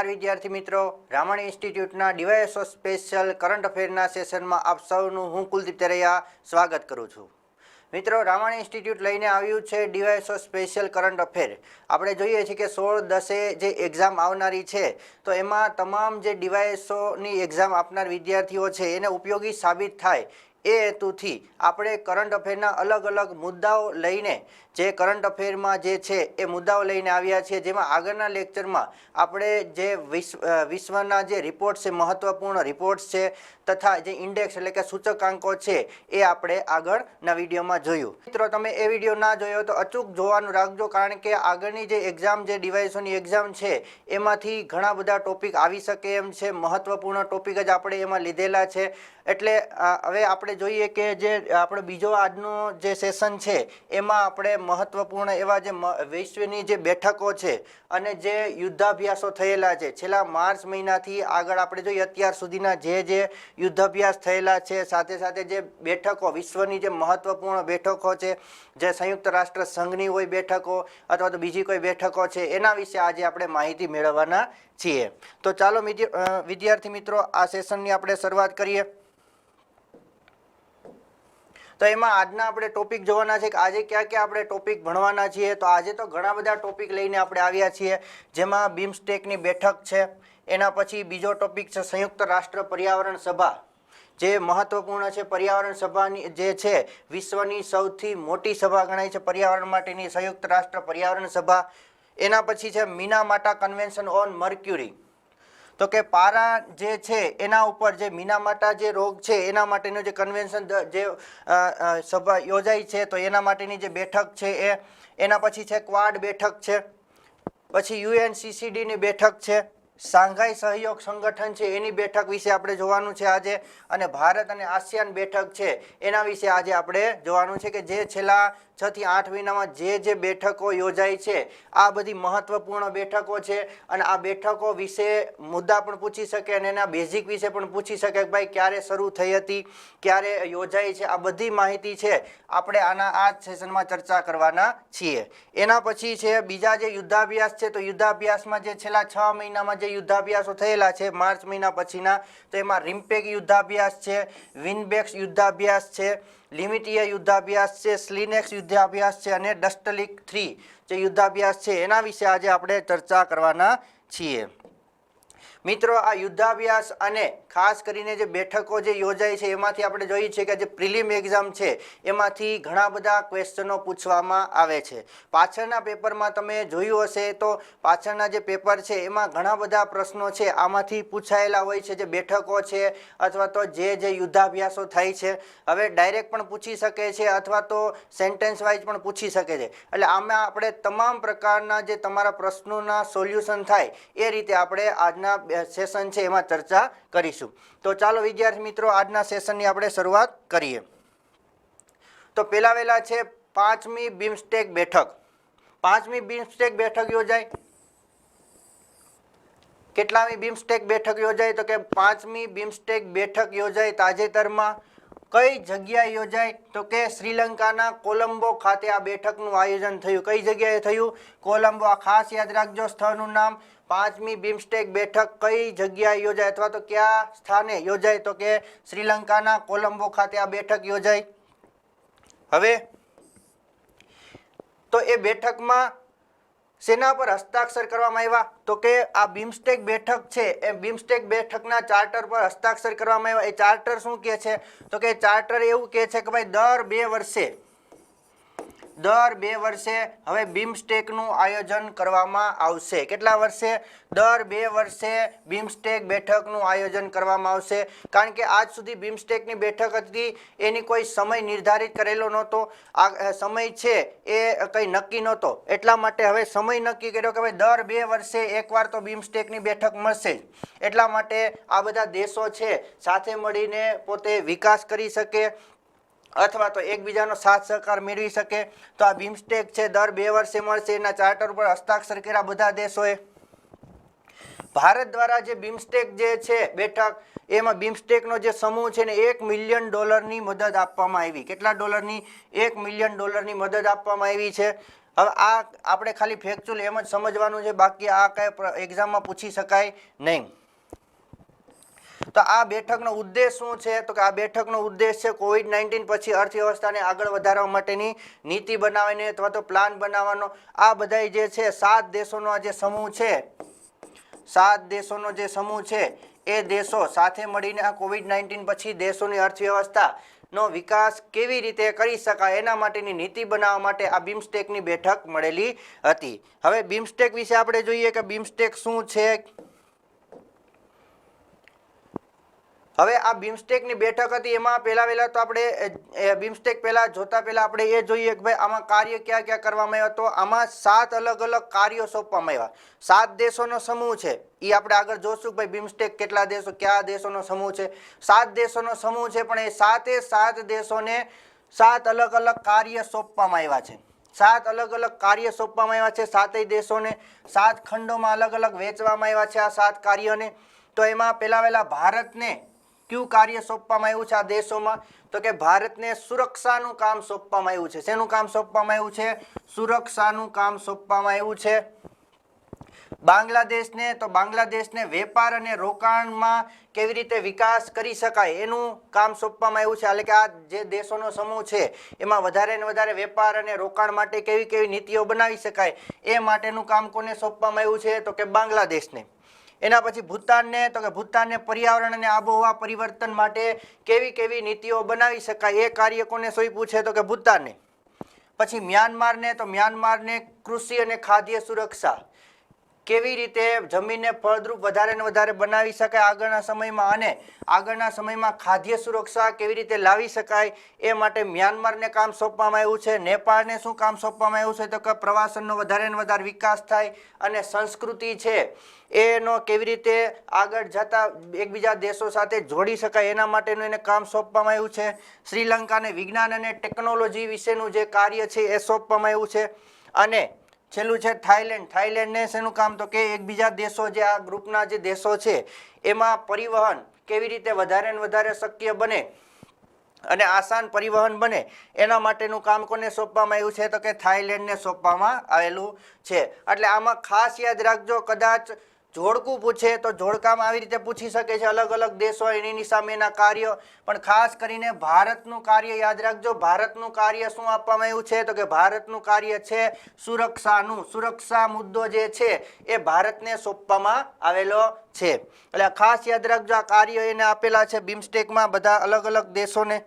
विद्यार्थी मित्रों, Ramani इंस्टिट्यूटना DYSO special current अफेरना सेशनमां आप सौनुं हूँ कुलदीप तेरैया स्वागत करूँ छूं। मित्रों, रामाणी इंस्टिट्यूट लईने आव्युं छे DYSO स्पेशल करंट अफेर। आपणे जोईए छीए के 16/10 जे एक्जाम आवनारी छे तो एमां तमाम जे DYSO नी एक्जाम आपनार विद्यार्थीओ छे एने उपयोगी साबित थाय ए हेतुथी आपणे करंट अफेरना अलग अलग मुद्दाओ लईने जे करंट अफेरमां जे छे ए मुद्दाओ लईने आव्या छे, जेमां आगळना लेक्चरमां आपणे जे विश्वना जे रिपोर्ट्स छे, महत्वपूर्ण रिपोर्ट्स छे तथा जे इंडेक्स एटले के सूचकांको छे ए आपणे आगळना विडियोमां जोयुं। मित्रों, तमे ए विडियो ना जोयो तो अचूक जोवानुं राखजो, कारण के आगळनी जे एक्जाम जे DYSO नी एक्जाम छे एमांथी घणा बधा टॉपिक आवी शके एम छे। महत्वपूर्ण टॉपिक ज आपणे एमां लीधेला छे। एटले हवे आपणे जोईए के जे आपणो बीजो आजनो जे सेशन छे एमां आपणे महत्वपूर्ण एवा जे विश्वनी जे बैठको छे अने जे युद्धाभ्यासो थयेला छे छेल्ला मार्च महीनाथी आगळ आपणे जोईए अत्यार सुधीना जे युद्धाभ्यास थयेला छे, साथे साथे जे बैठको विश्वनी जे महत्वपूर्ण बैठको छे, जे संयुक्त राष्ट्र संघनी होय बैठको अथवा तो बीजी कोई बैठको छे एना विषे आजे आपणे माहिती मेळववाना छीए। तो चालो विद्यार्थी मित्रों, आ सेशननी आपणे शरूआत करीए। तो एमां आजना आपणे टॉपिक जोवाना छे के आजे क्या क्या आपणे टॉपिक भणवाना छीए। तो आजे तो घणा बधा टॉपिक लईने आपणे आव्या छीए, जेमां बिम्स्टेकनी बैठक छे, एना पछी बीजो टॉपिक छे संयुक्त राष्ट्र पर्यावरण सभा, जे महत्वपूर्ण छे। पर्यावरण सभानी जे छे विश्वनी सौथी मोटी सभा गणाय छे पर्यावरण माटेनी संयुक्त राष्ट्र पर्यावरण सभा। एना पछी छे मिनामाटा कन्वेन्शन ऑन मर्क्युरी, तो के पारा जे छे एना उपर जे मिनामाटा जे रोग छे एना माटेनो जे कन्वेन्शन जे सभा योजाई छे तो एना माटेनी जे बैठक छे ए। एना पछी छे क्वाड बैठक छे, पछी UNCCD नी बैठक छे, शांघाई सहयोग संगठन छे एनी बैठक विषे आपणे जोवानुं छे आजे, अने भारत अने आसियान बैठक छे एना विषे आजे आपणे जोवानुं छे के जे छेल्ला 6 થી 8 મહિનામાં જે બેઠકો યોજાઈ છે આ બધી મહત્વપૂર્ણ બેઠકો છે અને આ બેઠકો વિશે મુદ્દા પણ પૂછી શકે અને એના બેઝિક વિશે પણ પૂછી શકે કે ભાઈ ક્યારે શરૂ થઈ હતી, ક્યારે યોજાઈ છે, આ બધી માહિતી છે આપણે આના આ સેશનમાં ચર્ચા કરવાના છીએ। એના પછી છે બીજા જે યુદ્ધાભ્યાસ છે, તો યુદ્ધાભ્યાસમાં જે છેલ્લા 6 મહિનામાં જે યુદ્ધાભ્યાસો થયેલા છે માર્ચ મહિના પછીના, તો એમાં રિમ્પેક યુદ્ધાભ્યાસ છે, વિનબેક્સ યુદ્ધાભ્યાસ છે, लिमिटीय युद्धाभ्यास है, स्लिनेक्स युद्धाभ्यास है और डस्टलिक 3 जो युद्धाभ्यास है एना विषे आज आपणे चर्चा करवाना छीए। मित्रों, आ युद्धाभ्यास अने खास करीने जे बैठको जे योजाई छे एमांथी आपणे जोईए छे के जे प्रिलिम एक्जाम छे एमांथी घणा बधा क्वेश्चनो पूछवामां आवे छे। पाछळना पेपरमां तमे जोयुं हशे तो पाछळना जे पेपर छे एमां घणा बधा प्रश्नो छे आमांथी पूछायेला होय छे, जे बैठको छे अथवा तो जे युद्धाभ्यासो थाय छे। हवे डायरेक्ट पण पूछी शके छे अथवा तो सेंटेन्स वाइज पण पूछी शके छे, એટલે આમાં આપણે તમામ પ્રકારના જે તમારા પ્રશ્નોના સોલ્યુશન થાય એ રીતે આપણે આજના સેશન છે એમાં ચર્ચા કરીશું। તો ચાલો વિદ્યાર્થી મિત્રો આજના સેશનની આપણે શરૂઆત કરીએ। તો પહેલા વેલા છે 5મી બિમસ્ટેક બેઠક। 5મી બિમસ્ટેક બેઠક યોજાઈ। કેટલામી બિમસ્ટેક બેઠક યોજાઈ? તો કે 5મી બિમસ્ટેક બેઠક યોજાઈ તાજેતરમાં। कई जग्याए योजाई? तो के श्रीलंकाना कोलंबो खाते आ बैठकनुं आयोजन थयुं। कई जग्याए थयुं? कोलंबो। आ खास याद राखजो स्थळनुं नाम। 5મી बिम्स्टेक बैठक कई जग्याए योजाई अथवा तो क्या स्थाने योजाई? तो के श्रीलंकाना कोलंबो खाते आ बैठक योजाई। हवे तो ए बैठकमां सेना पर हस्ताक्षर करवामां आव्या? तो के आ बिम्स्टेक बैठक छे ए बिम्स्टेक बैठकना चार्टर पर हस्ताक्षर करवामां आव्या। ए चार्टर शुं कहे छे? तो के चार्टर एवुं कहे छे के भाई दर 2 वर्षे हवे बिम्स्टेकनुं आयोजन करवामां आवशे। केटला वर्षे? दर 2 वर्षे बिम्स्टेक बैठकनुं आयोजन करवामां आवशे। कारण के आज सुधी बिम्स्टेकनी बैठक हती एनी कोई समय निर्धारित करेलो नहोतो। आ समय छे ए कंई नक्की नहोतो, एटला माटे हवे समय नक्की कर्यो के भाई दर 2 वर्षे एकवार तो बिम्स्टेकनी बैठक मळशे ज। एटला माटे आ बधा देशो छे साथे मळीने पोते विकास करी शके अथवा तो एकबीजानो साथ सहकार मेळवी शके। तो आ बिम्स्टेक छे दर 2 वर्षे मळशे। एना चार्टर पर हस्ताक्षर कर्या बधा देशोए। भारत द्वारा जे बिम्स्टेक जे छे बैठक एमां बिम्स्टेकनो जे समूह छे ने $1 मिलियन मदद आपवामां आवी। केटला डॉलरनी? $1 मिलियन मदद आपवामां आवी छे। હવે આ આપણે ખાલી ફેક્ચ્યુઅલ એમ જ સમજવાનું છે, બાકી આ કઈ એક્ઝામમાં પૂછી શકાય નહીં. તો આ બેઠકનો ઉદ્દેશ શું છે? તો કે આ બેઠકનો ઉદ્દેશ છે COVID-19 પછી અર્થવ્યવસ્થાને આગળ વધારવા માટેની નીતિ બનાવીને અથવા તો પ્લાન બનાવવાનો. આ બધા જે છે 7 દેશોનો આ જે સમૂહ છે, 7 દેશોનો જે સમૂહ છે એ દેશો સાથે મળીને આ COVID-19 પછી દેશોની અર્થવ્યવસ્થા નો વિકાસ કેવી રીતે કરી શકાય એના માટેની નીતિ બનાવવા માટે આ બિમસ્ટેકની બેઠક મળેલી હતી. હવે બિમસ્ટેક વિશે આપણે જોઈએ કે બિમસ્ટેક શું છે. હવે આ બિમસ્ટેકની બેઠક હતી એમાં પહેલા તો આપણે બિમસ્ટેક જોતા પહેલા આપણે એ જોઈએ કે ભાઈ આમાં કાર્ય ક્યાં ક્યાં કરવામાં આવ્યા. તો આમાં 7 અલગ અલગ કાર્યો સોંપવામાં આવ્યા. 7 દેશોનો સમૂહ છે એ આપણે આગળ જોશું કે ભાઈ બિમસ્ટેક કેટલા દેશો, કયા દેશોનો સમૂહ છે. 7 દેશોનો સમૂહ છે, પણ એ 7 દેશોને 7 અલગ અલગ કાર્ય સોંપવામાં આવ્યા છે. 7 અલગ અલગ કાર્ય સોંપવામાં આવ્યા છે. 7 દેશોને 7 ખંડોમાં અલગ અલગ વહેંચવામાં આવ્યા છે આ 7 કાર્યોને. તો એમાં પહેલા ભારતને કયું કાર્ય સોંપવામાં આવ્યું છે આ દેશોમાં? તો કે ભારતને સુરક્ષાનું કામ સોંપવામાં આવ્યું છે. શેનું કામ સોંપવામાં આવ્યું છે? સુરક્ષાનું કામ સોંપવામાં આવ્યું છે. બાંગ્લાદેશને વેપાર અને રોકાણમાં કેવી રીતે વિકાસ કરી શકાય એનું કામ સોંપવામાં આવ્યું છે. એટલે કે આ જે દેશોનો સમૂહ છે એમાં વધારે ને વધારે વેપાર અને રોકાણ માટે કેવી કેવી નીતિઓ બનાવી શકાય એ માટેનું કામ કોને સોંપવામાં આવ્યું છે? તો કે બાંગ્લાદેશને. એના પછી ભૂતાનને, તો કે ભૂતાનને પર્યાવરણ અને આબોહવા પરિવર્તન માટે કેવી કેવી નીતિઓ બનાવી શકાય એ કાર્ય કોને સોંપ્યું છે? તો કે ભૂતાનને. પછી મ્યાનમારને, તો મ્યાનમારને કૃષિ અને ખાદ્ય સુરક્ષા કેવી રીતે જમીનને ફળદ્રુપ વધારે ને વધારે બનાવી શકાય આગળના સમયમાં, અને આગળના સમયમાં ખાદ્ય સુરક્ષા કેવી રીતે લાવી શકાય એ માટે મ્યાનમારને કામ સોંપવામાં આવ્યું છે. નેપાળને શું કામ સોંપવામાં આવ્યું છે? તો કે પ્રવાસનનો વધારે ને વધારે વિકાસ થાય અને સંસ્કૃતિ છે એનો કેવી રીતે આગળ જતા એકબીજા દેશો સાથે જોડી શકાય એના માટેનું એને કામ સોંપવામાં આવ્યું છે. શ્રીલંકાને વિજ્ઞાન અને ટેકનોલોજી વિશેનું જે કાર્ય છે એ સોંપવામાં આવ્યું છે. અને છેલ્લું છે થાઈલેન્ડને શેનું કામ? તો કે એકબીજા દેશો જે આ ગ્રુપના જે દેશો છે એમાં પરિવહન કેવી રીતે વધારે ને વધારે શક્ય બને અને આસાન પરિવહન બને એના માટેનું કામ કોને સોંપવામાં આવ્યું છે? તો કે થાઈલેન્ડને સોંપવામાં આવેલું છે. એટલે આમાં ખાસ યાદ રાખજો, કદાચ જોડકું પૂછે તો જોડકામાં આવી રીતે પૂછી શકે છે અલગ અલગ દેશો એની સામેના કાર્યો, પણ ખાસ કરીને ભારતનું કાર્ય યાદ રાખજો. ભારતનું કાર્ય શું આપવામાં આવ્યું છે? તો કે ભારતનું કાર્ય છે સુરક્ષાનું. સુરક્ષા મુદ્દો જે છે એ ભારતને સોંપવામાં આવેલો છે. એટલે ખાસ યાદ રાખજો આ કાર્ય એને આપેલા છે બિમસ્ટેકમાં બધા અલગ અલગ દેશોને.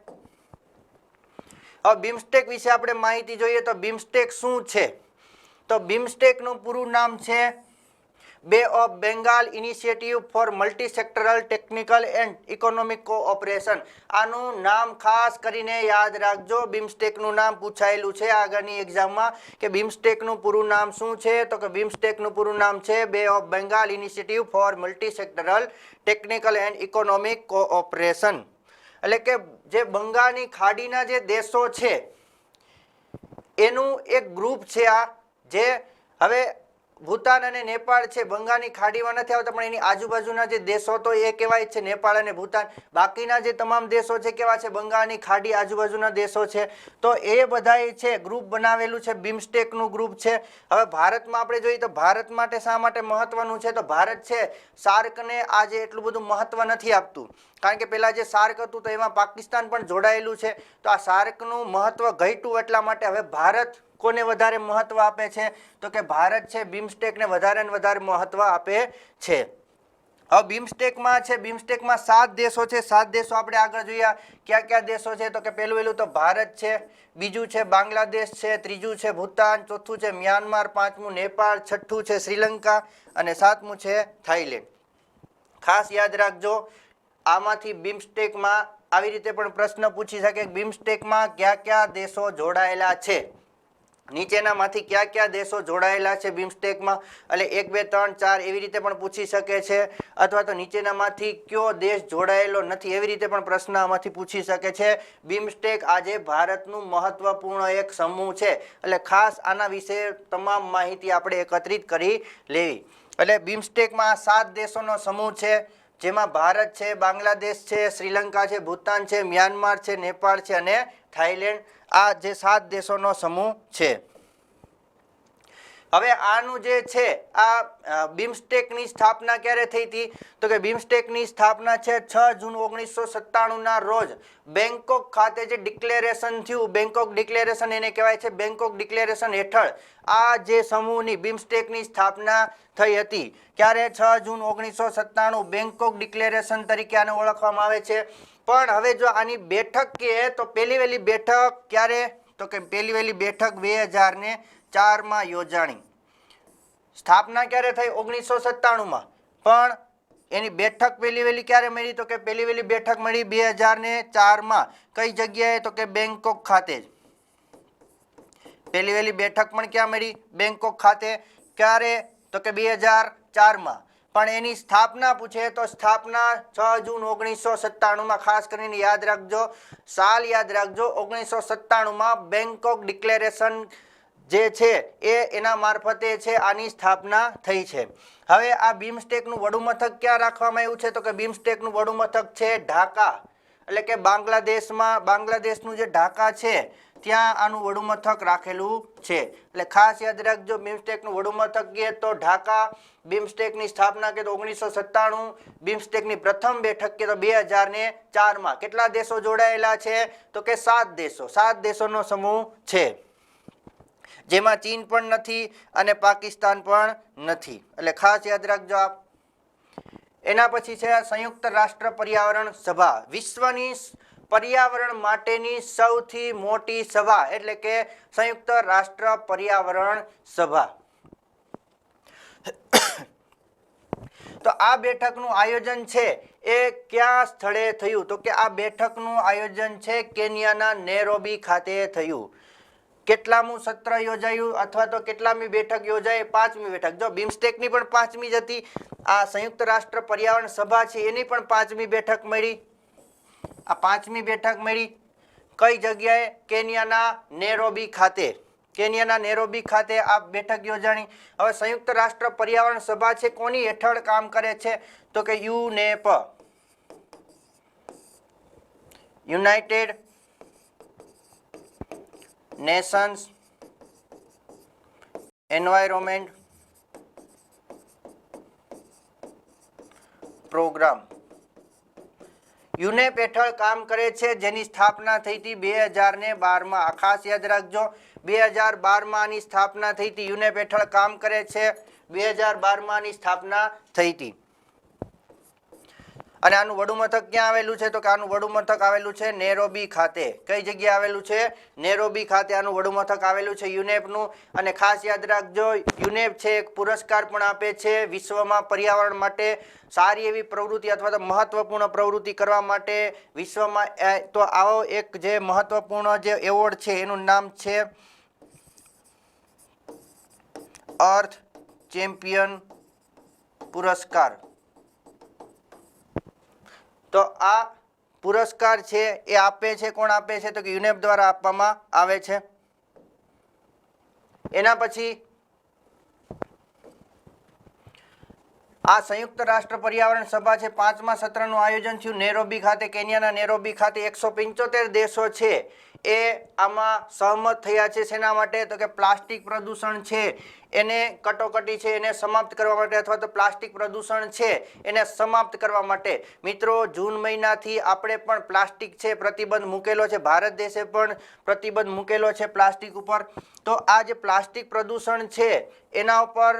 હવે બિમસ્ટેક વિશે આપણે માહિતી જોઈએ તો બિમસ્ટેક શું છે? તો બિમસ્ટેકનું પૂરું નામ છે બે of Bengal initiative four multi sectoral technical and economic cooperation. આનું નામ ખાસ કરીને યાદ રાખજો. બિમસ્ટેકનું નામ પૂછાયેલું છે આગળની એક્ઝામમાં કે બિમસ્ટેકનું પૂરું નામ શું છે? તો કે બિમસ્ટેકનું પૂરું નામ છે બે of Bengal initiative four multi sectoral technical and economic cooperation. એટલે કે જે બંગાળની ખાડીના જે દેશો છે એનું એક ગ્રુપ છે આ. જે હવે ભૂતાન અને નેપાળ છે બંગાળની ખાડીમાં નથી આવતા, પણ એની આજુબાજુના જે દેશો તો એ કહેવાય છે નેપાળ અને ભૂતાન. બાકીના જે તમામ દેશો છે કેવા છે? બંગાળની ખાડી આજુબાજુના દેશો છે. તો એ બધાએ છે ગ્રુપ બનાવેલું છે, બિમસ્ટેકનું ગ્રુપ છે. હવે ભારતમાં આપણે જોઈએ તો ભારત માટે શા માટે મહત્વનું છે? તો ભારત છે સાર્કને આજે એટલું બધું મહત્વ નથી આપતું, કારણ કે પહેલાં જે સાર્ક હતું તો એમાં પાકિસ્તાન પણ જોડાયેલું છે. તો આ સાર્કનું મહત્વ ઘટ્યું એટલા માટે હવે ભારત કોને વધારે મહત્વ આપે છે? તો કે ભારત છે બિમસ્ટેકને વધારે ને વધારે મહત્વ આપે છે. હવે બિમસ્ટેકમાં 7 દેશો છે. 7 દેશો આપણે આગળ જોયા કયા કયા દેશો છે? તો કે પહેલું તો ભારત છે, બીજું છે બાંગ્લાદેશ છે, ત્રીજું છે ભૂતાન, ચોથું છે મ્યાનમાર, પાંચમું નેપાળ, છઠ્ઠું છે શ્રીલંકા અને સાતમું છે થાઈલેન્ડ. ખાસ યાદ રાખજો આમાંથી બિમસ્ટેકમાં આવી રીતે પણ પ્રશ્ન પૂછી શકે બિમસ્ટેકમાં કયા કયા દેશો જોડાયેલા છે. નીચેનામાંથી કયા કયા દેશો જોડાયેલા છે બિમસ્ટેકમાં? એટલે 1 2 3 4 એવી રીતે પણ પૂછી શકે છે, અથવા તો નીચેનામાંથી કયો દેશ જોડાયેલો નથી એવી રીતે પણ પ્રશ્ન આમાંથી પૂછી શકે છે. બિમસ્ટેક આજે ભારતનું મહત્વપૂર્ણ એક સમૂહ છે, એટલે ખાસ આના વિશે તમામ માહિતી આપણે એકત્રિત કરી લેવી. એટલે બિમસ્ટેકમાં 7 દેશોનો સમૂહ છે, જેમાં ભારત છે, બાંગ્લાદેશ છે, શ્રીલંકા છે, ભૂતાન છે, મ્યાનમાર છે, નેપાળ છે અને થાઈલેન્ડ. આ જે 7 દેશોનો સમૂહ છે. હવે આનું જે છે આ બિમસ્ટેકની સ્થાપના ક્યારે થઈ હતી તો કે બિમસ્ટેકની સ્થાપના છે 6 જૂન 1997 ના રોજ બેંકોક ખાતે જે ડિક્લેરેશન થયું, બેંકોક ડિક્લેરેશન એને કહેવાય છે. બેંકોક ડિક્લેરેશન હેઠળ આ જે સમૂહની બિમસ્ટેકની સ્થાપના થઈ હતી. ક્યારે? 6 જૂન 1997 બેંકોક ડિક્લેરેશન તરીકે આને ઓળખવામાં આવે છે. પણ હવે જો આની બેઠક કહે તો પહેલી વહેલી બેઠક ક્યારે તો કે પહેલી વહેલી બેઠક 2004 માં યોજાણી. સ્થાપના ક્યારે થઈ? 1997 માં. પણ એની બેઠક પહેલી વહેલી ક્યારે મળી તો કે પહેલી વહેલી બેઠક મળી 2004 માં. કઈ જગ્યાએ તો કે બેંકોક ખાતે જ. પહેલી વહેલી બેઠક પણ ક્યાં મળી? બેંકોક ખાતે. ક્યારે તો કે 2004 માં. પણ એની સ્થાપના પૂછે તો સ્થાપના 6 જૂન 1997 માં. ખાસ કરીને યાદ રાખજો, સાલ યાદ રાખજો. 1997 માં બેંકોક ડિક્લેરેશન જે છે એ એના મારફતે છે આની સ્થાપના થઈ છે. હવે આ બિમસ્ટેકનું વડુ મથક ક્યાં રાખવામાં આવ્યું છે તો કે બિમસ્ટેકનું વડુ મથક છે ઢાકા, એટલે કે બાંગ્લાદેશમાં. બાંગ્લાદેશનું જે ઢાકા છે ત્યાં આનું વડુ મથક રાખેલું છે. એટલે ખાસ યાદ રાખજો, બિમસ્ટેકનું વડુ મથક કહે તો ઢાકા. બિમસ્ટેકની સ્થાપના કે તો 1997. બિમસ્ટેકની પ્રથમ બેઠક કે તો 2004 માં. કેટલા દેશો જોડાયેલા છે તો કે 7 દેશો. 7 દેશોનો સમૂહ છે, જેમાં ચીન પણ નથી અને પાકિસ્તાન પણ નથી. એટલે ખાસ યાદ રાખજો આપ. એના પછી છે સંયુક્ત રાષ્ટ્ર પર્યાવરણ સભા. વિશ્વની પર્યાવરણ માટેની સૌથી મોટી સભા એટલે કે સંયુક્ત રાષ્ટ્ર પર્યાવરણ સભા. તો આ બેઠકનું આયોજન છે એ કયા સ્થળે થયું તો કે આ બેઠકનું આયોજન છે કેન્યાના નેરોબી ખાતે થયું. કેટલામું સત્ર યોજાયું અથવા તો કેટલામી બેઠક યોજાઈ? 5મી બેઠક. જો બિમસ્ટેકની પણ 5મી જ હતી, આ સંયુક્ત રાષ્ટ્ર પર્યાવરણ સભા છે એની પણ 5મી બેઠક મળી. આ 5મી બેઠક મળી. કઈ જગ્યાએ? કેન્યાના નેરોબી ખાતે. કેન્યાના નેરોબી ખાતે આ બેઠક યોજાણી. હવે સંયુક્ત રાષ્ટ્ર પર્યાવરણ સભા છે કોની હેઠળ કામ કરે છે તો કે યુનેપ, યુનાઇટેડ નેશન્સ એન્વાયરમેન્ટ પ્રોગ્રામ. યુનેપ હેઠળ કામ કરે છે, જેની સ્થાપના થઈ હતી 2012 માં. ખાસ યાદ રાખજો, 2012 માં આની સ્થાપના થઈ હતી. યુનેપ હેઠળ કામ કરે છે, 2012 માં આની સ્થાપના થઈ હતી. અને આનું વડુ મથક ક્યાં આવેલું છે તો કે આનું વડુ મથક આવેલું છે નેરોબી ખાતે. કઈ જગ્યાએ આવેલું છે? નેરોબી ખાતે આનું વડુ મથક આવેલું છે યુનેપનું. અને ખાસ યાદ રાખજો, યુનેપ છે એક પુરસ્કાર પણ આપે છે વિશ્વમાં પર્યાવરણ માટે સારી એવી પ્રવૃત્તિ અથવા તો મહત્વપૂર્ણ પ્રવૃત્તિ કરવા માટે વિશ્વમાં. તો આવો એક જે મહત્વપૂર્ણ જે એવોર્ડ છે એનું નામ છે અર્થ ચેમ્પિયન પુરસ્કાર. તો આ પુરસ્કાર છે એ આપે છે, કોણ આપે છે તો કે યુનેપ દ્વારા આપવામાં આવે છે. એના પછી આ સંયુક્ત રાષ્ટ્ર પર્યાવરણ સભા છે 5મા સત્રનું આયોજન થયું નેરોબી ખાતે, કેન્યાના નેરોબી ખાતે. 175 દેશો છે એ આમાં સહમત થયા છે. શેના માટે તો કે પ્લાસ્ટિક પ્રદૂષણ છે એને કટોકટી છે એને સમાપ્ત કરવા માટે અથવા તો પ્લાસ્ટિક પ્રદૂષણ છે એને સમાપ્ત કરવા માટે. મિત્રો, જૂન મહિનાથી આપણે પણ પ્લાસ્ટિક છે પ્રતિબંધ મૂકેલો છે, ભારત દેશે પણ પ્રતિબંધ મૂકેલો છે પ્લાસ્ટિક ઉપર. તો આ જે પ્લાસ્ટિક પ્રદૂષણ છે એના ઉપર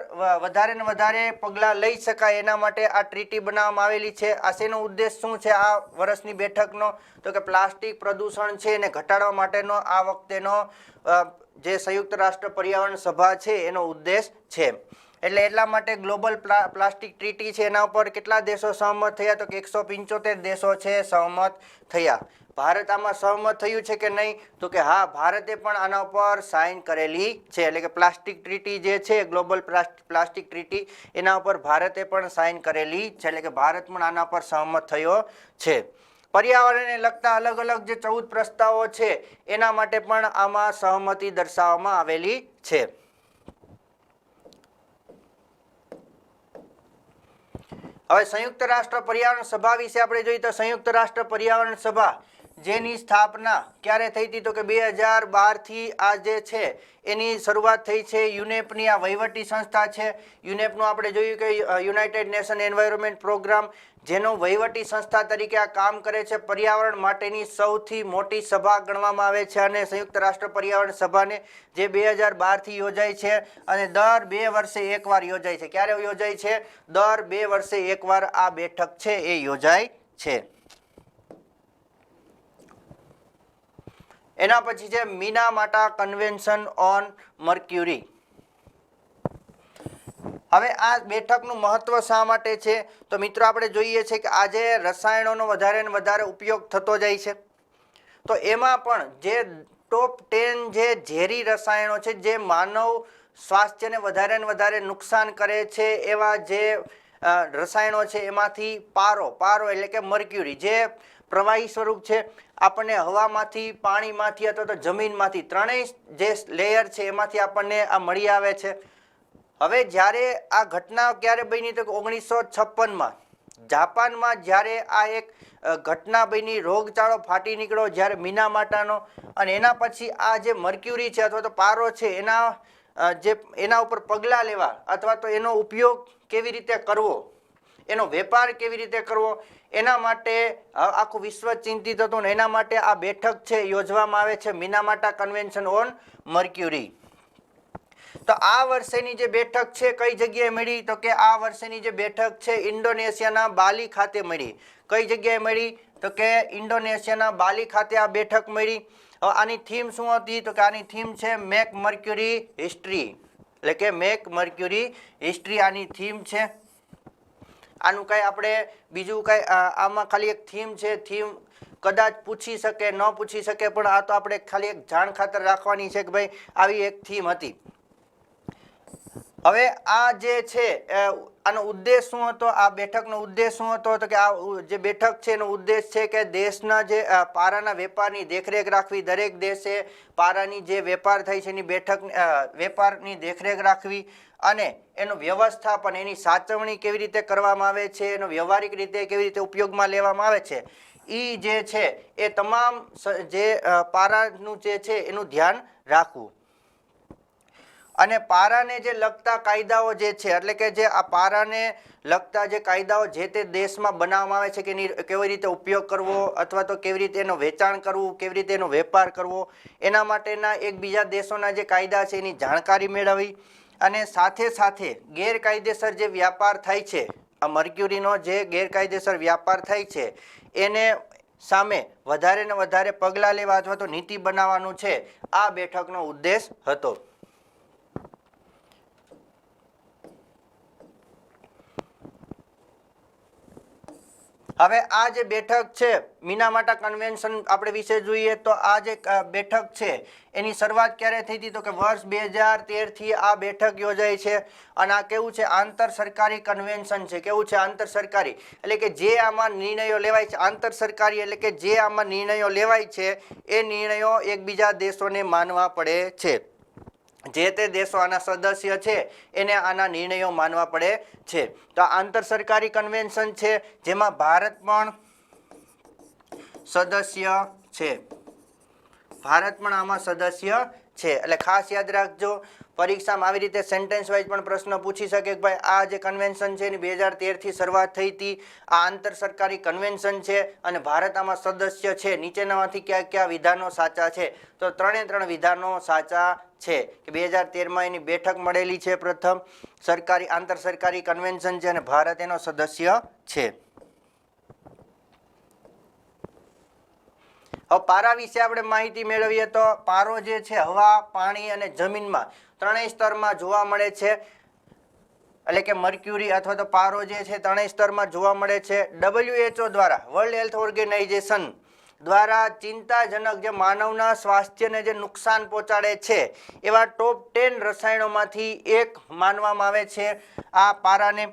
વધારે ને વધારે પગલાં લઈ શકાય એના માટે આ ટ્રીટી બનાવવામાં આવેલી છે. આ શેનો ઉદ્દેશ શું છે આ વર્ષની બેઠકનો તો કે પ્લાસ્ટિક પ્રદૂષણ છે એને ઘટાડવા માટેનો આ વખતેનો જે સંયુક્ત રાષ્ટ્ર પર્યાવરણ સભા છે એનો ઉદ્દેશ છે. એટલે એટલા માટે ગ્લોબલ પ્લાસ્ટિક ટ્રીટી છે એના ઉપર કેટલા દેશો સહમત થયા તો કે 175 દેશો છે સહમત થયા. ભારત આમાં સહમત થયું છે કે નહીં તો કે હા, ભારતે પણ આના ઉપર સાઇન કરેલી છે. એટલે કે પ્લાસ્ટિક ટ્રીટી જે છે ગ્લોબલ પ્લાસ્ટિક ટ્રીટી એના ઉપર ભારતે પણ સાઇન કરેલી છે. એટલે કે ભારત પણ આના પર સહમત થયો છે. પર્યાવરણને લગતા અલગ અલગ જે 14 પ્રસ્તાવો છે એના માટે પણ આમાં સહમતિ દર્શાવવામાં આવેલી છે. હવે સંયુક્ત રાષ્ટ્ર પર્યાવરણ સભા વિશે આપણે જોઈએ તો સંયુક્ત રાષ્ટ્ર પર્યાવરણ સભા જેની સ્થાપના ક્યારે થઈ હતી તો કે 2012થી આ જે છે એની શરૂઆત થઈ છે. યુનેપની આ વહીવટી સંસ્થા છે. યુનેપનું આપણે જોયું કે યુનાઇટેડ નેશન એન્વાયરમેન્ટ પ્રોગ્રામ, જેનો વહીવટી સંસ્થા તરીકે આ કામ કરે છે. પર્યાવરણ માટેની સૌથી મોટી સભા ગણવામાં આવે છે અને સંયુક્ત રાષ્ટ્ર પર્યાવરણ સભાને જે 2012થી યોજાય છે અને દર 2 વર્ષે એકવાર યોજાય છે. ક્યારે યોજાય છે? દર 2 વર્ષે એકવાર આ બેઠક છે એ યોજાય છે. એના પછી છે મિનામાટા કન્વેન્શન ઓન મર્ક્યુરી. હવે આ બેઠકનું મહત્વ શા માટે છે તો મિત્રો આપણે જોઈએ છે કે આજે રસાયણોનો વધારે ને વધારે ઉપયોગ થતો જાય છે. તો એમાં પણ જે ટોપ 10 જે ઝેરી રસાયણો છે, જે માનવ સ્વાસ્થ્યને વધારે ને વધારે નુકસાન કરે છે, એવા જે રસાયણો છે એમાંથી પારો એટલે કે મર્ક્યુરી જે પ્રવાહી સ્વરૂપ છે, આપણને હવામાંથી, પાણીમાંથી અથવા તો જમીનમાંથી, ત્રણેય જે લેયર છે એમાંથી આપણને આ મળી આવે છે. હવે જ્યારે આ ઘટના ક્યારે બની તો 1956માં જાપાનમાં જ્યારે આ એક ઘટના બની, રોગચાળો ફાટી નીકળ્યો જ્યારે મિનામાટાનો, અને એના પછી આ જે મર્ક્યુરી છે અથવા તો પારો છે એના ઉપર પગલાં લેવા અથવા તો એનો ઉપયોગ કેવી રીતે કરવો, એનો વેપાર કેવી રીતે કરવો, એના માટે આખું વિશ્વ ચિંતિત હતું. ને એના માટે આ બેઠક છે યોજવામાં આવે છે, મિનામાટા કન્વેન્શન ઓન મર્ક્યુરી. તો આ વર્ષેની જે બેઠક છે કઈ જગ્યાએ મળી તો કે આ વર્ષેની જે બેઠક છે ઇન્ડોનેશિયાના બાલી ખાતે મળી. કઈ જગ્યાએ મળી તો કે ઇન્ડોનેશિયાના બાલી ખાતે આ બેઠક મળી. હવે આની થીમ શું હતી તો કે આની થીમ છે મેક મર્ક્યુરી હિસ્ટ્રી, એટલે કે મેક મર્ક્યુરી હિસ્ટ્રી આની થીમ છે. આનું કાંઈ આપણે બીજું કાંઈ આમાં ખાલી એક થીમ છે. થીમ કદાચ પૂછી શકે ન પૂછી શકે, પણ આ તો આપણે ખાલી એક જાણ ખાતર રાખવાની છે કે ભાઈ આવી એક થીમ હતી. હવે આ જે છે આનો ઉદ્દેશ શું હતો, આ બેઠકનો ઉદ્દેશ શું હતો તો કે આ જે બેઠક છે એનો ઉદ્દેશ છે કે દેશના જે પારાના વેપારની દેખરેખ રાખવી, દરેક દેશે પારાની જે વેપાર થાય છે એની વેપારની દેખરેખ રાખવી અને એનું વ્યવસ્થાપન, એની સાચવણી કેવી રીતે કરવામાં આવે છે, એનો વ્યવહારિક રીતે કેવી રીતે ઉપયોગમાં લેવામાં આવે છે, એ જે છે એ તમામ જે પારાનું જે છે એનું ધ્યાન રાખવું. અને પારાને જે લગતા કાયદાઓ જે છે, એટલે કે જે આ પારાને લગતા જે કાયદાઓ જે તે દેશમાં બનાવવામાં આવે છે કે એની કેવી રીતે ઉપયોગ કરવો અથવા તો કેવી રીતે એનું વેચાણ કરવું, કેવી રીતે એનો વેપાર કરવો, એના માટેના એકબીજા દેશોના જે કાયદા છે એની જાણકારી મેળવવી. અને સાથે સાથે ગેરકાયદેસર જે વ્યાપાર થાય છે, આ મર્ક્યુરીનો જે ગેરકાયદેસર વ્યાપાર થાય છે એને સામે વધારે ને વધારે પગલાં લેવા અથવા તો નીતિ બનાવવાનું છે, આ બેઠકનો ઉદ્દેશ હતો. હવે આ જે બેઠક છે મિનામાટા કન્વેન્શન આપણે વિશે જોઈએ તો આ જે બેઠક છે એની શરૂઆત ક્યારે થઈ હતી તો કે વર્ષ 2013થી આ બેઠક યોજાઈ છે. અને આ કેવું છે, આંતર સરકારી કન્વેન્શન છે. કેવું છે? આંતર સરકારી, એટલે કે જે આમાં નિર્ણયો લેવાય છે. આંતર સરકારી એટલે કે જે આમાં નિર્ણયો લેવાય છે એ નિર્ણયો એકબીજા દેશોને માનવા પડે છે. જે તે દેશો આના સદસ્ય છે એને આના નિર્ણયો માનવા પડે છે. તો આંતર સરકારી કન્વેન્શન છે જેમાં ભારત પણ સદસ્ય છે. ભારત પણ આમાં સદસ્ય છે. એટલે ખાસ યાદ રાખજો, પરીક્ષામાં આવી રીતે સેન્ટેન્સ વાઇઝ પણ પ્રશ્ન પૂછી શકે કે ભાઈ આ જે કન્વેન્શન છે એની 2013થી શરૂઆત થઈ હતી, આ આંતર સરકારી કન્વેન્શન છે અને ભારત આમાં સદસ્ય છે. નીચેનામાંથી કયા કયા વિધાનો સાચા છે? તો 3 વિધાનો સાચા છે કે 2013માં એની બેઠક મળેલી છે, પ્રથમ સરકારી આંતર સરકારી કન્વેન્શન છે અને ભારત એનો સદસ્ય છે. હવે પારા વિશે આપણે માહિતી મેળવીએ તો પારો જે છે હવા, પાણી અને જમીનમાં ત્રણેય સ્તરમાં જોવા મળે છે. એટલે કે મર્ક્યુરી અથવા તો પારો જે છે ત્રણેય સ્તરમાં જોવા મળે છે. WHO દ્વારા, વર્લ્ડ હેલ્થ ઓર્ગેનાઇઝેશન દ્વારા ચિંતાજનક જે માનવના સ્વાસ્થ્યને જે નુકસાન પહોંચાડે છે એવા ટોપ 10 રસાયણોમાંથી એક માનવામાં આવે છે આ પારાને.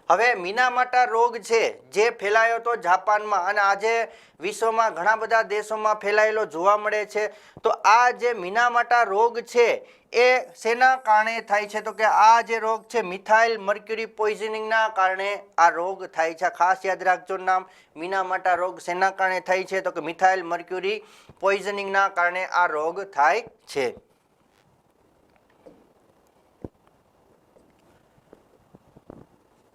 હવે મિનામાટા રોગ છે જે ફેલાયો હતો જાપાનમાં અને આજે વિશ્વમાં ઘણા બધા દેશોમાં ફેલાયેલો જોવા મળે છે. તો આ જે મિનામાટા રોગ છે એ શેના કારણે થાય છે? તો કે આ જે રોગ છે મિથાઇલ મર્ક્યુરી પોઈઝનિંગના કારણે આ રોગ થાય છે. ખાસ યાદ રાખજો નામ. મિનામાટા રોગ શેના કારણે થાય છે? તો કે મિથાઇલ મર્ક્યુરી પોઈઝનિંગના કારણે આ રોગ થાય છે.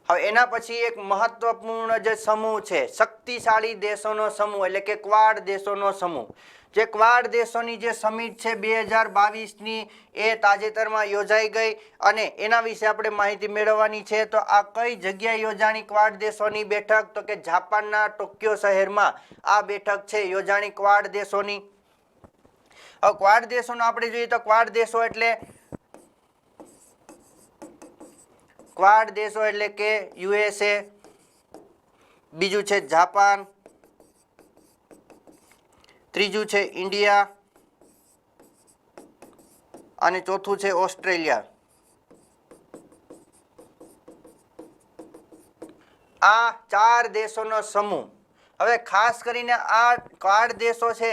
હવે એના પછી એક મહત્વપૂર્ણ જે સમૂહ છે શક્તિશાળી દેશોનો સમૂહ એટલે કે ક્વાડ દેશોનો સમૂહ. જે ક્વાડ દેશોની જે સમિટ છે 2022ની એ તાજેતરમાં યોજાઈ ગઈ અને એના વિશે આપણે માહિતી મેળવવાની છે. તો આ કઈ જગ્યાએ યોજાણી ક્વાડ દેશોની બેઠક? તો કે જાપાનના ટોક્યો શહેરમાં આ બેઠક છે યોજાણી ક્વાડ દેશોની. હવે ક્વાડ દેશોનો આપણે જોઈએ તો ક્વાડ દેશો એટલે ક્વાડ દેશો એટલે કે યુએસએ, બીજું છે જાપાન, ત્રીજું છે ઇન્ડિયા અને ચોથું છે ઓસ્ટ્રેલિયા. આ 4 દેશોનો સમૂહ. હવે ખાસ કરીને આ ક્વાડ દેશો છે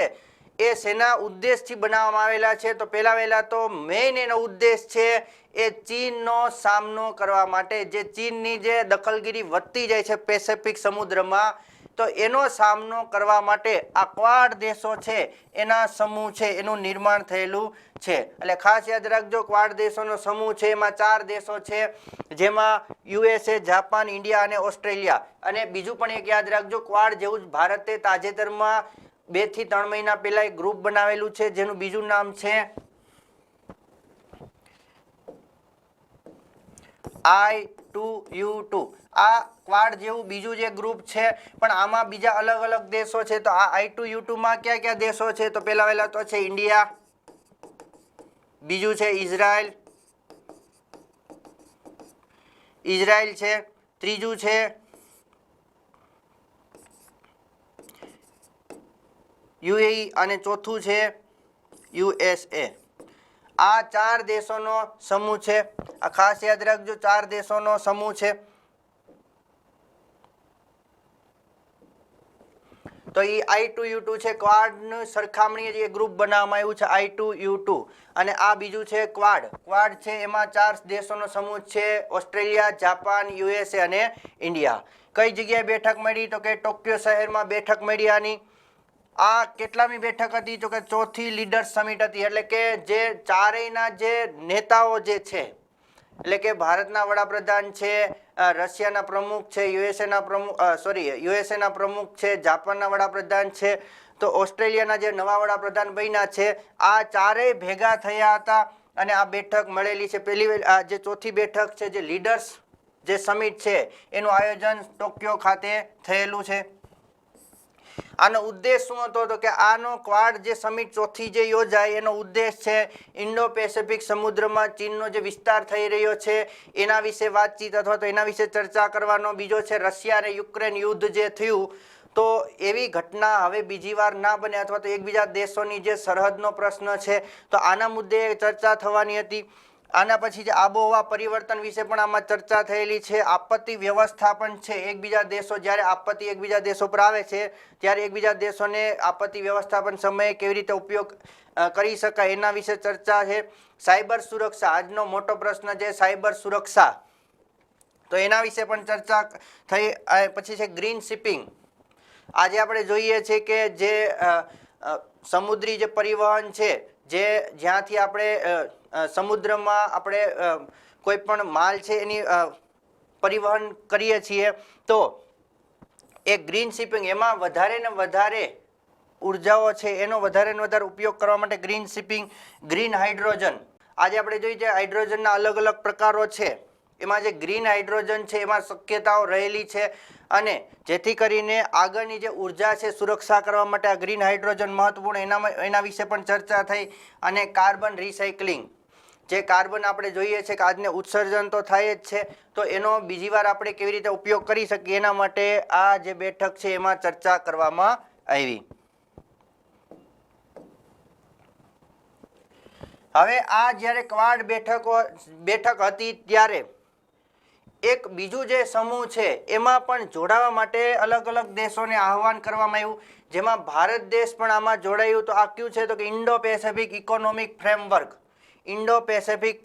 એ શેના ઉદ્દેશથી બનાવવામાં આવેલા છે? તો પહેલા તો મેઇન એનો ઉદ્દેશ છે એ ચીનનો સામનો કરવા માટે. જે ચીનની જે દખલગીરી વધતી જાય છે પેસિફિક સમુદ્રમાં, તો એનો સામનો કરવા માટે આ ક્વાડ દેશો છે એના સમૂહ છે એનું નિર્માણ થયેલું છે. એટલે ખાસ યાદ રાખજો ક્વાડ દેશોનો સમૂહ છે એમાં 4 દેશો છે જેમાં યુએસએ, જાપાન, ઇન્ડિયા અને ઓસ્ટ્રેલિયા. અને બીજું પણ એક યાદ રાખજો ક્વાડ જેવું જ ભારતે તાજેતરમાં 2 થી 3 મહિના પહેલા એક ગ્રુપ બનાવેલું છે જેનું બીજું નામ છે I2U2. આ ક્વાડ જેવું બીજું જે ગ્રુપ છે પણ આમાં બીજા અલગ અલગ દેશો છે. તો આ I2U2 માં કયા કયા દેશો છે? તો પહેલા તો છે ઇન્ડિયા, બીજું છે ઇઝરાયલ છે, ત્રીજું છે UAE અને ચોથું છે USA. આ 4 દેશોનો સમૂહ છે. આ ખાસ યાદ રાખજો 4 દેશોનો સમૂહ છે. તો એ I2U2 છે. ક્વાડની સરખામણીએ જે ગ્રુપ બનાવવામાં આવ્યું છે I2U2 અને આ બીજું છે ક્વાડ. ક્વાડ છે એમાં 4 દેશોનો સમૂહ છે ઓસ્ટ્રેલિયા, જાપાન, USA અને ઇન્ડિયા. કઈ જગ્યાએ બેઠક મળી? તો કે ટોક્યો શહેરમાં બેઠક મળી. આની આ કેટલામી બેઠક હતી? તો કે 4થી લીડર્સ સમિટ હતી. એટલે કે જે ચારેયના જે નેતાઓ જે છે એટલે કે ભારતના વડાપ્રધાન છે, રશિયાના પ્રમુખ છે, યુએસએના પ્રમુખ છે, જાપાનના વડાપ્રધાન છે, તો ઓસ્ટ્રેલિયાના જે નવા વડાપ્રધાન બન્યા છે, આ ચારેય ભેગા થયા હતા અને આ બેઠક મળેલી છે. જે ચોથી બેઠક છે જે લીડર્સ જે સમિટ છે એનું આયોજન ટોક્યો ખાતે થયેલું છે. આનો ઉદ્દેશ શું હતો? તો કે આનો ક્વાડ જે સમિટ ચોથી જે યોજાય એનો ઉદ્દેશ છે ઇન્ડો પેસિફિક સમુદ્રમાં ચીનનો જે વિસ્તાર થઈ રહ્યો છે એના વિશે વાતચીત અથવા તો એના વિશે ચર્ચા કરવાનો. બીજો છે રશિયા અને યુક્રેન યુદ્ધ જે થયું તો એવી ઘટના હવે બીજી વાર ના બને અથવા તો એકબીજા દેશોની જે સરહદનો પ્રશ્ન છે તો આના મુદ્દે ચર્ચા થવાની હતી. આના પછી જે આબોહવા પરિવર્તન વિશે પણ આમાં ચર્ચા થયેલી છે. આપત્તિ વ્યવસ્થાપન છે, એકબીજા દેશો જ્યારે આપત્તિ એકબીજા દેશો પર આવે છે ત્યારે એકબીજા દેશોને આપત્તિ વ્યવસ્થાપન સમયે કેવી રીતે ઉપયોગ કરી શકાય એના વિશે ચર્ચા છે. સાયબર સુરક્ષા, આજનો મોટો પ્રશ્ન છે સાયબર સુરક્ષા, તો એના વિશે પણ ચર્ચા થઈ. પછી છે ગ્રીન શિપિંગ. આજે આપણે જોઈએ છીએ કે જે સમુદ્રી જે પરિવહન છે, જે જ્યાંથી આપણે સમુદ્રમાં આપણે કોઈ પણ માલ છે એની પરિવહન કરીએ છીએ તો એ ગ્રીન શિપિંગ એમાં વધારે ને વધારે ઉર્જાઓ છે એનો વધારે ને વધારે ઉપયોગ કરવા માટે ગ્રીન શિપિંગ. ગ્રીન હાઇડ્રોજન, આજે આપણે જોઈએ છીએ હાઇડ્રોજનના અલગ અલગ પ્રકારો છે, એમાં જે ગ્રીન હાઇડ્રોજન છે એમાં શક્યતાઓ રહેલી છે અને જેથી કરીને આગળની જે ઉર્જા છે સુરક્ષા કરવા માટે આ ગ્રીન હાઇડ્રોજન મહત્વપૂર્ણ, એના વિશે પણ ચર્ચા થઈ. અને કાર્બન રિસાયકલિંગ, જે કાર્બન આપણે જોઈએ છે કે આજને ઉત્સર્જન તો થાય જ છે તો એનો બીજી વાર આપણે કેવી રીતે ઉપયોગ કરી શકીએ એના માટે આ જે બેઠક છે એમાં ચર્ચા કરવામાં આવી. હવે આ જ્યારે ક્વાડ બેઠક હતી ત્યારે એક બીજું જે સમૂહ છે એમાં પણ જોડાવા માટે અલગ અલગ દેશોને આહવાન કરવામાં આવ્યું, જેમાં ભારત દેશ પણ આમાં જોડાયું. તો આ કયું છે? તો કે Indo Pacific economic framework. Indo Pacific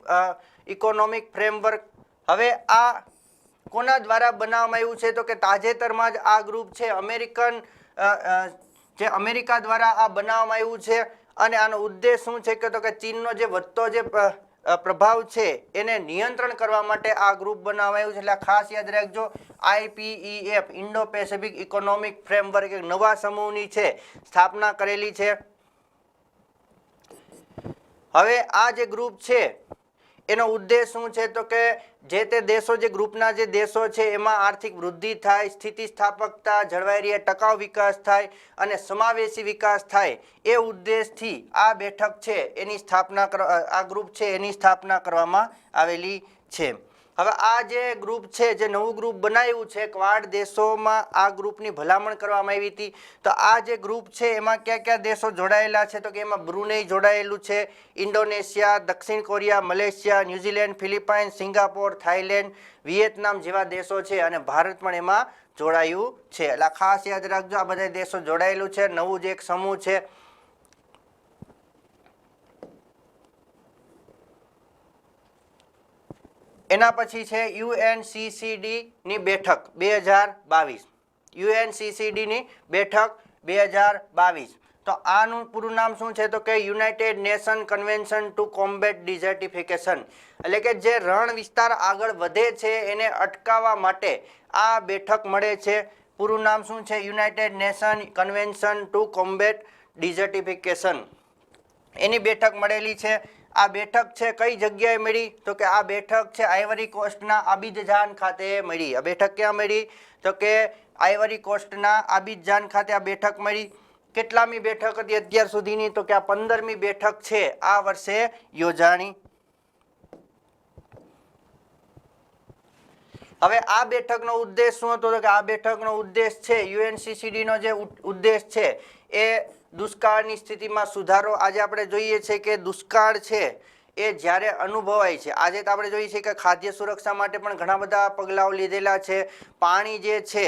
economic framework. હવે આ કોના દ્વારા બનાવવામાં આવ્યું છે? તો કે તાજેતરમાં જ આ ગ્રુપ છે અમેરિકા દ્વારા આ બનાવવામાં આવ્યું છે. અને આનો ઉદ્દેશ શું છે કે તો કે ચીનનો જે વધતો જે પ્રભાવ છે એને નિયંત્રણ કરવા માટે આ ગ્રુપ બનાવવામાં આવ્યું છે. એટલે ખાસ યાદ રાખજો, IPEF Indo Pacific economic framework એક નવા સમૂહની છે સ્થાપના કરેલી છે. હવે આ જે ગ્રુપ છે એનો ઉદ્દેશ શું છે? તો કે જે તે દેશો, જે ગ્રુપના જે દેશો છે એમાં આર્થિક વૃદ્ધિ થાય, સ્થિતિસ્થાપકતા જળવાઈ રહે, ટકાઉ વિકાસ થાય અને સમાવેશી વિકાસ થાય, એ ઉદ્દેશથી આ બેઠક છે એની સ્થાપના આ ગ્રુપ છે એની સ્થાપના કરવામાં આવેલી છે. હવે આ જે ગ્રુપ છે, જે નવું ગ્રુપ બનાવ્યું છે, ક્વાડ દેશોમાં આ ગ્રુપની ભલામણ કરવામાં આવી હતી. તો આ જે ગ્રુપ છે એમાં કયા કયા દેશો જોડાયેલા છે? તો કે એમાં બ્રુનેઈ જોડાયેલું છે, ઇન્ડોનેશિયા, દક્ષિણ Korea, Malaysia, New Zealand, Philippines, Singapore, Thailand, Vietnam જેવા દેશો છે અને ભારત પણ એમાં જોડાયું છે. એટલે ખાસ યાદ રાખજો, આ બધા દેશો જોડાયેલું છે. નવું જે એક સમૂહ છે. એના પછી છે UNCCD ની બેઠક 2022. UNCCD ની બેઠક 2022. તો આનું પૂરું નામ શું છે? તો કે united nation convention to combat desertification. એટલે કે જે રણ વિસ્તાર આગળ વધે છે એને અટકાવવા માટે આ બેઠક મળે છે. પૂરું નામ શું છે? United nation convention to combat desertification. એની બેઠક મળેલી છે. આ બેઠક છે કઈ જગ્યાએ મળી? તો કે આ બેઠક છે આઇવરી કોસ્ટના આબિદજાન ખાતે મળી. આ બેઠક ક્યાં મળી? તો કે આઇવરી કોસ્ટના આબિદજાન ખાતે આ બેઠક મળી. કેટલામી બેઠક હતી અત્યાર સુધીની? તો કે આ 15મી બેઠક છે આ વર્ષે યોજાણી. હવે આ બેઠકનો ઉદ્દેશ શું હતો? તો કે આ બેઠકનો ઉદ્દેશ છે, UNCCD નો જે ઉદ્દેશ છે એ દુષ્કાળની સ્થિતિમાં સુધારો. આજે આપણે જોઈએ છે કે દુષ્કાળ છે એ જ્યારે અનુભવાય છે, આજે તો આપણે જોઈએ છીએ કે ખાદ્ય સુરક્ષા માટે પણ ઘણા બધા પગલાઓ લીધેલા છે, પાણી જે છે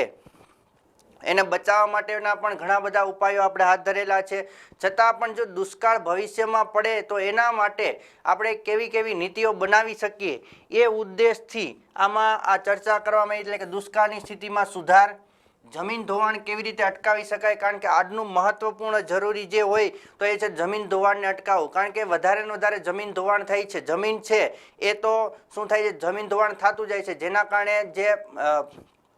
એને બચાવવા માટેના પણ ઘણા બધા ઉપાયો આપણે હાથ ધરેલા છે. છતાં પણ જો દુષ્કાળ ભવિષ્યમાં પડે તો એના માટે આપણે કેવી કેવી નીતિઓ બનાવી શકીએ, એ ઉદ્દેશથી આમાં આ ચર્ચા કરવામાં આવી. એટલે કે દુષ્કાળની સ્થિતિમાં સુધાર, જમીન ધોવાણ કેવી રીતે અટકાવી શકાય, કારણ કે આજનું મહત્વપૂર્ણ જરૂરી જે હોય તો એ છે જમીન ધોવાણને અટકાવવું. કારણ કે વધારે ને વધારે જમીન ધોવાણ થાય છે. જમીન છે એ તો શું થાય છે? જમીન ધોવાણ થતું જાય છે, જેના કારણે જે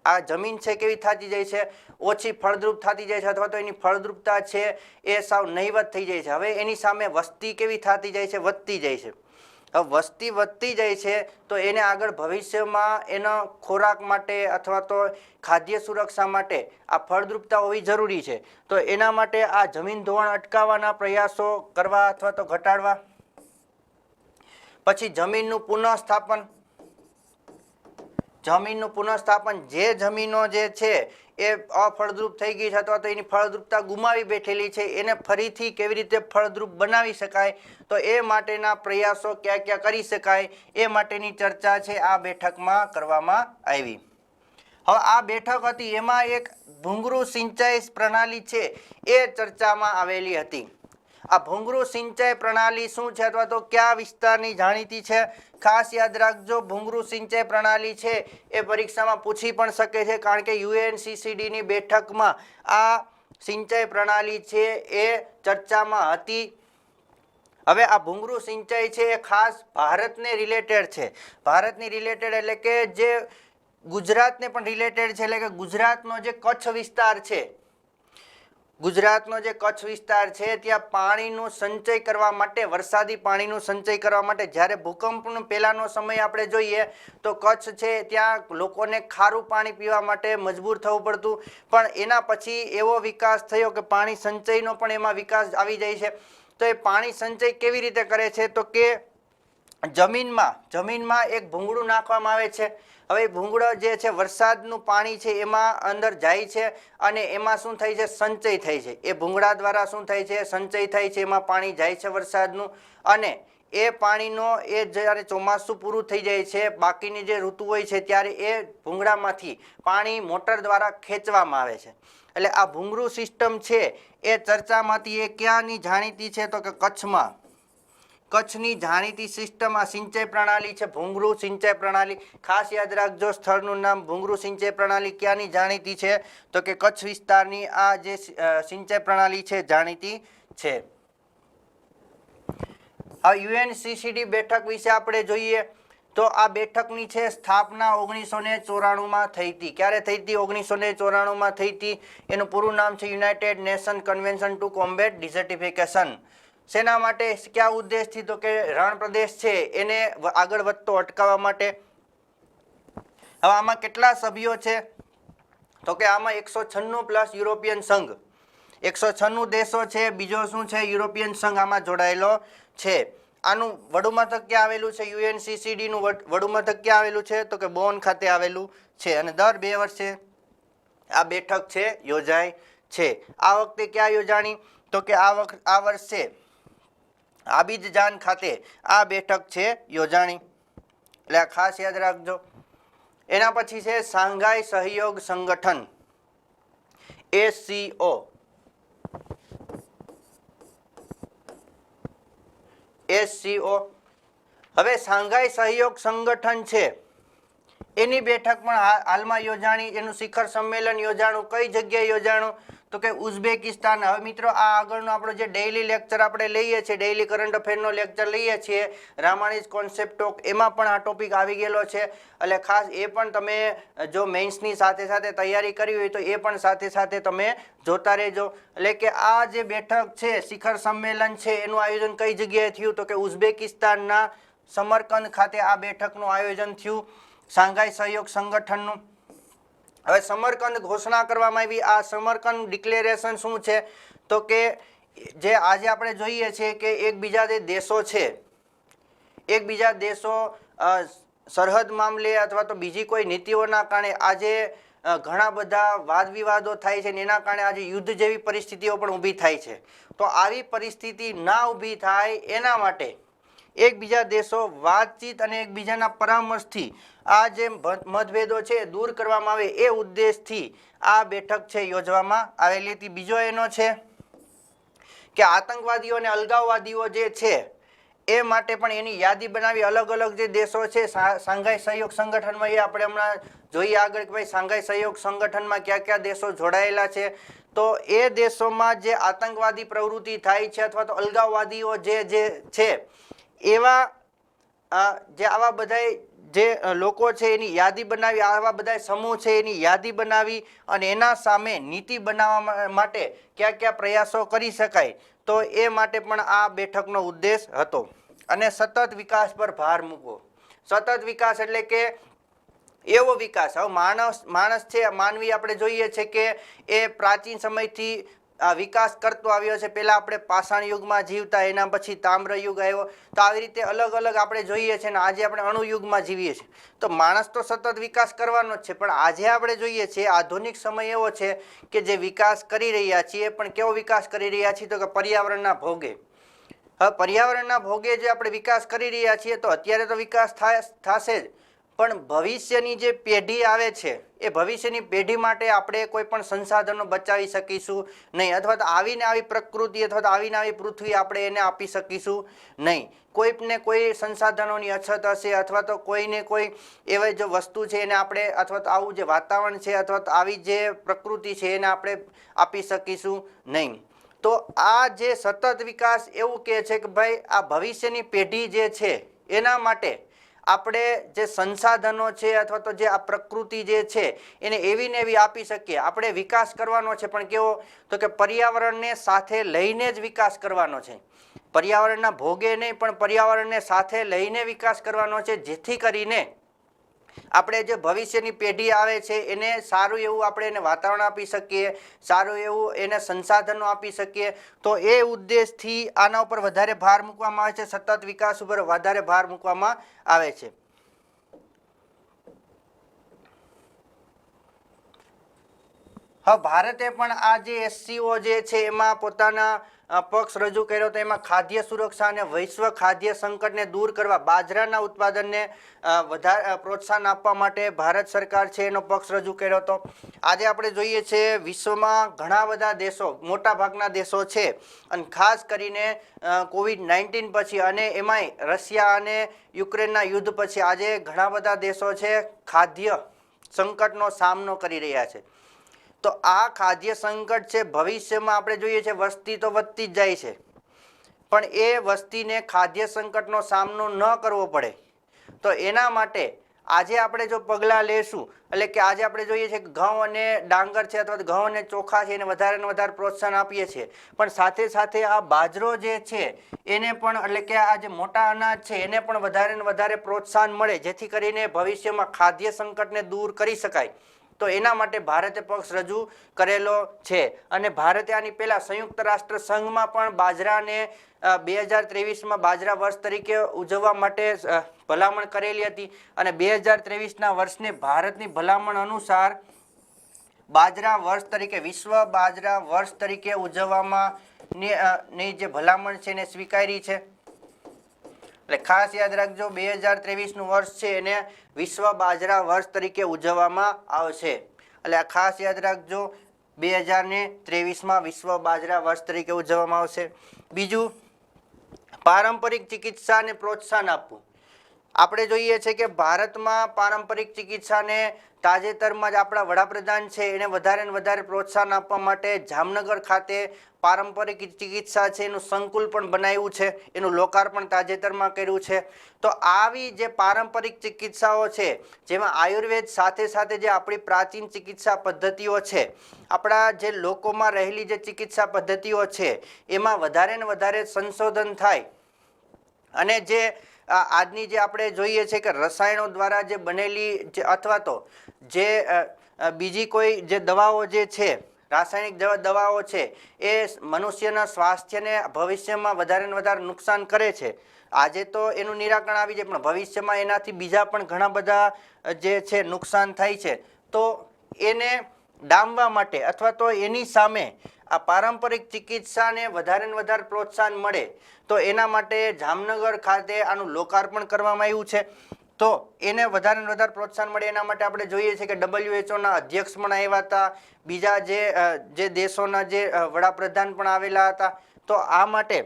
આ જમીન છે કેવી થતી જાય છે? ઓછી ફળદ્રુપ થતી જાય છે, અથવા તો એની ફળદ્રુપતા છે એ સાવ નહીવત થઈ જાય છે. હવે એની સામે વસ્તી કેવી થતી જાય છે? વધતી જાય છે. હવે વસ્તી વધતી જાય છે તો એને આગળ ભવિષ્યમાં એના ખોરાક માટે અથવા તો ખાદ્ય સુરક્ષા માટે આ ફળદ્રુપતા હોવી જરૂરી છે. તો એના માટે આ જમીન ધોવાણ અટકાવવાના પ્રયાસો કરવા અથવા તો ઘટાડવા. પછી જમીનનું પુનઃસ્થાપન. જમીનનું પુનઃસ્થાપન, જે જમીનો જે છે એ અફળદ્રુપ થઈ ગઈ છે અથવા તો એની ફળદ્રુપતા ગુમાવી બેઠેલી છે, એને ફરીથી કેવી રીતે ફળદ્રુપ બનાવી શકાય, તો એ માટેના પ્રયાસો ક્યાં ક્યાં કરી શકાય એ માટેની ચર્ચા છે આ બેઠકમાં કરવામાં આવી. હવે આ બેઠક હતી એમાં એક ભૂંગળું સિંચાઈ પ્રણાલી છે એ ચર્ચામાં આવેલી હતી. આ ભૂંગળું સિંચાઈ પ્રણાલી શું છે અથવા તો કયા વિસ્તારની જાણીતી છે? ખાસ યાદ રાખજો, ભૂંગળું સિંચાઈ પ્રણાલી છે એ પરીક્ષામાં પૂછી પણ શકે છે, કારણ કે UNCCD ની બેઠકમાં આ સિંચાઈ પ્રણાલી છે એ ચર્ચામાં હતી. હવે આ ભૂંગળું સિંચાઈ છે એ ખાસ ભારતને રિલેટેડ છે. ભારતની રિલેટેડ એટલે કે જે ગુજરાતને પણ રિલેટેડ છે. એટલે કે ગુજરાતનો જે કચ્છ વિસ્તાર છે, ગુજરાતનો જે કચ્છ વિસ્તાર છે ત્યાં પાણીનું સંચય કરવા માટે, વરસાદી પાણીનું સંચય કરવા માટે, જ્યારે ભૂકંપનો પહેલાંનો સમય આપણે જોઈએ તો કચ્છ છે ત્યાં લોકોને ખારું પાણી પીવા માટે મજબૂર થવું પડતું, પણ એના પછી એવો વિકાસ થયો કે પાણી સંચયનો પણ એમાં વિકાસ આવી જાય છે. તો એ પાણી સંચય કેવી રીતે કરે છે? તો કે જમીનમાં એક ભૂંગળું નાખવામાં આવે છે. હવે ભૂંગળો જે છે વરસાદનું પાણી છે એમાં અંદર જાય છે અને એમાં શું થાય છે? સંચય થાય છે. એ ભૂંગળા દ્વારા શું થાય છે? સંચય થાય છે, એમાં પાણી જાય છે વરસાદનું, અને એ પાણીનો એ જ્યારે ચોમાસું પૂરું થઈ જાય છે, બાકીની જે ઋતુ હોય છે ત્યારે એ ભૂંગળામાંથી પાણી મોટર દ્વારા ખેંચવામાં આવે છે. એટલે આ ભૂંગળું સિસ્ટમ છે એ ચર્ચામાંથી એ ક્યાંની જાણીતી છે તો કે કચ્છમાં. કચ્છની જાણીતી સિસ્ટમ આ સિંચાઈ પ્રણાલી છે, ભૂંગળું સિંચાઈ પ્રણાલી. ખાસ યાદ રાખજો, સ્થળનું નામ ભૂંગળું સિંચાઈ પ્રણાલી ક્યાંની જાણીતી છે તો કે કચ્છ વિસ્તારની આ જે સિંચાઈ પ્રણાલી છે જાણીતી છે. હવે યુએનસીસીડી બેઠક વિશે આપણે જોઈએ તો આ બેઠકની છે સ્થાપના 1994માં થઈ હતી. ક્યારે થઈ હતી? 1994માં થઈ હતી. એનું પૂરું નામ છે united nation convention to combat desertification. શેના માટે, કયા ઉદ્દેશથી? તો કે રણ પ્રદેશ છે એને આગળ વધતો અટકાવવા માટે. હવે આમાં કેટલા સભ્યો છે તો કે આમાં 196 પ્લસ યુરોપિયન સંઘ, 196 દેશો છે. બીજો શું છે? યુરોપિયન સંઘ આમાં જોડાયેલો છે. આનું વડુ મથક ક્યાં આવેલું છે? યુએનસીસીડી નું વડુ મથક ક્યાં આવેલું છે તો કે બોન ખાતે આવેલું છે. અને દર 2 વર્ષે આ બેઠક છે યોજાય છે. આ વખતે ક્યાં યોજાણી તો કે આ વર્ષે આબિદજાન ખાતે આ બેઠક છે યોજાણી. એટલે આ ખાસ યાદ રાખજો. એના પછી છે શાંઘાઈ સહયોગ સંગઠન, SCO. હવે શાંઘાઈ સહયોગ સંગઠન છે એની બેઠક પણ હાલમાં યોજાણી. એનું શિખર સંમેલન યોજાણું. કઈ જગ્યાએ યોજાણું તો કે ઉઝબેકિસ્તાન. હવે મિત્રો આ આગળનો આપણો જે ડેઇલી લેક્ચર આપણે લઈએ છીએ, ડેઇલી કરંટ અફેરનો લેક્ચર લઈએ છીએ, રામાણીઝ કોન્સેપ્ટ ટોક, એમાં પણ આ ટોપિક આવી ગયેલો છે. એટલે ખાસ એ પણ તમે જો મેઇન્સની સાથે સાથે તૈયારી કરી હોય તો એ પણ સાથે સાથે તમે જોતા રહેજો. એટલે કે આ જે બેઠક છે શિખર સંમેલન છે એનું આયોજન કઈ જગ્યાએ થયું તો કે ઉઝબેકિસ્તાનના સમરકંદ ખાતે આ બેઠકનું આયોજન થયું શાંઘાઈ સહયોગ સંગઠનનું. હવે સમરકંદ ઘોષણા કરવામાં આવી. આ સમરકંદ ડિક્લેરેશન શું છે તો કે જે આજે આપણે જોઈએ છીએ કે એકબીજા જે દેશો છે, એકબીજા દેશો સરહદ મામલે અથવા તો બીજી કોઈ નીતિઓના કારણે આજે ઘણા બધા વાદ વિવાદો થાય છે ને એના કારણે આજે યુદ્ધ જેવી પરિસ્થિતિઓ પણ ઊભી થાય છે. તો આવી પરિસ્થિતિ ના ઊભી થાય એના માટે એકબીજા દેશો વાતચીત અને એકબીજાના પરામર્શથી આ જે મતભેદો છે દૂર કરવામાં આવે એ ઉદ્દેશથી આ બેઠક છે યોજવામાં આવેલી હતી. બીજો એનો છે કે આતંકવાદીઓ અને અલગાવવાદીઓ જે છે એ માટે પણ એની યાદી બનાવી. અલગ અલગ જે દેશો છે શાંઘાઈ સહયોગ સંગઠનમાં એ આપણે હમણાં જોઈએ આગળ કે ભાઈ શાંઘાઈ સહયોગ સંગઠનમાં કયા કયા દેશો જોડાયેલા છે. તો એ દેશોમાં જે આતંકવાદી પ્રવૃત્તિ થાય છે અથવા તો અલગાવવાદીઓ જે છે એવા જે આવા બધા જે લોકો છે એની યાદી બનાવી, આવા બધા સમૂહ છે એની યાદી બનાવી અને એના સામે નીતિ બનાવવા માટે કયા કયા પ્રયાસો કરી શકાય તો એ માટે પણ આ બેઠકનો ઉદ્દેશ હતો. અને સતત વિકાસ પર ભાર મૂકવો. સતત વિકાસ એટલે કે એવો વિકાસ, હવે માણસ છે, માનવી આપણે જોઈએ છે કે એ પ્રાચીન સમયથી વિકાસ કરતો આવ્યો છે. પહેલાં આપણે પાષાણ યુગમાં જીવતા, એના પછી તામ્ર યુગ આવ્યો, તો આવી રીતે અલગ અલગ આપણે જોઈએ છીએ. અને આજે આપણે અણુયુગમાં જીવીએ છીએ. તો માણસ તો સતત વિકાસ કરવાનો જ છે, પણ આજે આપણે જોઈએ છીએ આધુનિક સમય એવો છે કે જે વિકાસ કરી રહ્યા છીએ, પણ કેવો વિકાસ કરી રહ્યા છીએ તો કે પર્યાવરણના ભોગે. હવે પર્યાવરણના ભોગે જે આપણે વિકાસ કરી રહ્યા છીએ તો અત્યારે તો વિકાસ થશે જ, પણ ભવિષ્યની જે પેઢી આવે છે એ ભવિષ્યની પેઢી માટે આપણે કોઈ પણ સંસાધનો બચાવી શકીશું નહીં, અથવા તો આવીને આવી પ્રકૃતિ અથવા તો આવીને આવી પૃથ્વી આપણે એને આપી શકીશું નહીં. કોઈને કોઈ સંસાધનોની અછત હશે અથવા તો કોઈને કોઈ એવી જો વસ્તુ છે એને આપણે અથવા તો આવું જે વાતાવરણ છે અથવા તો આવી જે પ્રકૃતિ છે એને આપણે આપી શકીશું નહીં. તો આ જે સતત વિકાસ એવું કહે છે કે ભાઈ આ ભવિષ્યની પેઢી જે છે એના માટે આપણે જે સંસાધનો છે અથવા તો જે આ પ્રકૃતિ જે છે એને એવી ને એવી આપી શકીએ. આપણે વિકાસ કરવાનો છે, પણ કેવો તો કે પર્યાવરણને સાથે લઈને જ વિકાસ કરવાનો છે. પર્યાવરણના ભોગે નહીં પણ પર્યાવરણને સાથે લઈને વિકાસ કરવાનો છે, જેથી કરીને આપણે જે ભવિષ્યની પેઢી આવે છે એને સારું એવું આપણે એને વાતાવરણ આપી શકીએ, સારું એવું એને સંસાધનો આપી શકીએ. તો એ ઉદ્દેશથી આના ઉપર વધારે ભાર મૂકવામાં આવે છે, સતત વિકાસ ઉપર વધારે ભાર મૂકવામાં આવે છે. હવે ભારતે પણ આ જે એસસીઓ જે છે એમાં પોતાના પક્ષ રજૂ કર્યો તો એમાં ખાદ્ય સુરક્ષા અને વૈશ્વ ખાદ્ય સંકટને દૂર કરવા બાજરાના ઉત્પાદનને વધારે પ્રોત્સાહન આપવા માટે ભારત સરકાર છે એનો પક્ષ રજૂ કર્યો હતો. આજે આપણે જોઈએ છીએ વિશ્વમાં ઘણા બધા દેશો, મોટા ભાગના દેશો છે અને ખાસ કરીને COVID-19 પછી અને એમાંય રશિયા અને યુક્રેનના યુદ્ધ પછી આજે ઘણા બધા દેશો છે ખાદ્ય સંકટનો સામનો કરી રહ્યા છે. તો આ ખાદ્ય સંકટ છે ભવિષ્યમાં આપણે જોઈએ છે વસ્તી તો વધતી જ જાય છે, પણ એ વસ્તીને ખાદ્ય સંકટનો સામનો ન કરવો પડે તો એના માટે આજે આપણે જો પગલાં લેશું, એટલે કે આજે આપણે જોઈએ છીએ કે ઘઉં અને ડાંગર છે અથવા ઘઉં અને ચોખા છે એને વધારે ને વધારે પ્રોત્સાહન આપીએ છીએ, પણ સાથે સાથે આ બાજરો જે છે એને પણ, એટલે કે આ જે મોટા અનાજ છે એને પણ વધારે ને વધારે પ્રોત્સાહન મળે જેથી કરીને ભવિષ્યમાં ખાદ્ય સંકટને દૂર કરી શકાય. તો એના માટે ભારતે પક્ષ રજૂ કરેલો છે અને ભારતે આની પહેલાં સંયુક્ત રાષ્ટ્ર સંઘમાં પણ બાજરાને 2023માં બાજરા વર્ષ તરીકે ઉજવવા માટે ભલામણ કરેલી હતી અને 2023ના વર્ષને ભારતની ભલામણ અનુસાર બાજરા વર્ષ તરીકે, વિશ્વ બાજરા વર્ષ તરીકે ઉજવવામાં ની જે ભલામણ છે એને સ્વીકારી છે. એટલે ખાસ યાદ રાખજો 2023નું વર્ષ છે એને વિશ્વ બાજરા વર્ષ તરીકે ઉજવવામાં આવશે. એટલે આ ખાસ યાદ રાખજો 2023માં વિશ્વ બાજરા વર્ષ તરીકે ઉજવવામાં આવશે. બીજું, પારંપરિક ચિકિત્સાને પ્રોત્સાહન આપવું. આપણે જોઈએ છે કે ભારતમાં પારંપરિક ચિકિત્સાને તાજેતરમાં જ આપણા વડાપ્રધાન છે એને વધારે ને વધારે પ્રોત્સાહન આપવા માટે જામનગર ખાતે પારંપરિક ચિકિત્સા છે એનું સંકુલ પણ બનાવ્યું છે, એનું લોકાર્પણ તાજેતરમાં કર્યું છે. તો આવી જે પારંપરિક ચિકિત્સાઓ છે જેમાં આયુર્વેદ સાથે સાથે જે આપણી પ્રાચીન ચિકિત્સા પદ્ધતિઓ છે, આપણા જે લોકોમાં રહેલી જે ચિકિત્સા પદ્ધતિઓ છે એમાં વધારે ને વધારે સંશોધન થાય અને જે આજની જે આપણે જોઈએ છે કે રસાયણો દ્વારા જે બનેલી જે અથવા તો જે બીજી કોઈ જે દવાઓ જે છે, રાસાયણિક દવાઓ છે એ મનુષ્યના સ્વાસ્થ્યને ભવિષ્યમાં વધારે ને વધારે નુકસાન કરે છે. આજે તો એનું નિરાકરણ આવી જાય પણ ભવિષ્યમાં એનાથી બીજા પણ ઘણા બધા જે છે નુકસાન થાય છે. તો એને ડામવા માટે અથવા તો એની સામે આ પારંપરિક ચિકિત્સાને વધારે ને વધારે પ્રોત્સાહન મળે તો એના માટે જામનગર ખાતે આનું લોકાર્પણ કરવામાં આવ્યું છે. તો એને વધારે ને વધારે પ્રોત્સાહન મળે એના માટે આપણે જોઈએ છીએ કે WHOના અધ્યક્ષ પણ આવ્યા હતા, બીજા જે દેશોના જે વડાપ્રધાન પણ આવેલા હતા. તો આ માટે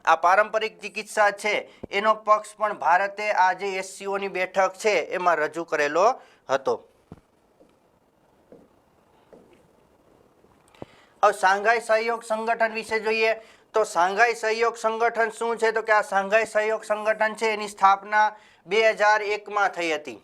આ પારંપરિક ચિકિત્સા છે એનો પક્ષ પણ ભારતે આ જે એસસીઓની બેઠક છે એમાં રજૂ કરેલો હતો. હવે શાંઘાઈ સહયોગ સંગઠન વિશે જોઈએ તો શાંઘાઈ સહયોગ સંગઠન શું છે? તો કે આ શાંઘાઈ સહયોગ સંગઠન છે એની સ્થાપના 2001માં થઈ હતી.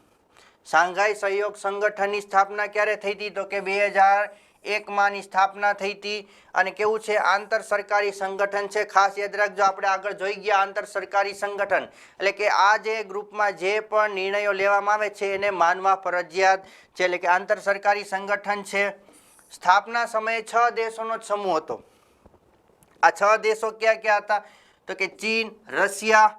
શાંઘાઈ સહયોગ સંગઠનની સ્થાપના ક્યારે થઈ હતી? તો કે 2001માં ની સ્થાપના થઈ હતી. અને કેવું છે? આંતર સરકારી સંગઠન છે. ખાસ યાદ રાખજો, આપણે આગળ જોઈ ગયા આંતર સરકારી સંગઠન એટલે કે આ જે ગ્રુપમાં જે પણ નિર્ણયો લેવામાં આવે છે એને માનવા ફરજિયાત છે, એટલે કે આંતર સરકારી સંગઠન છે. સ્થાપના સમયે 6 દેશોનો જ સમૂહ હતો. આ 6 દેશો ક્યાં ક્યાં હતા? તો કે ચીન, રશિયા,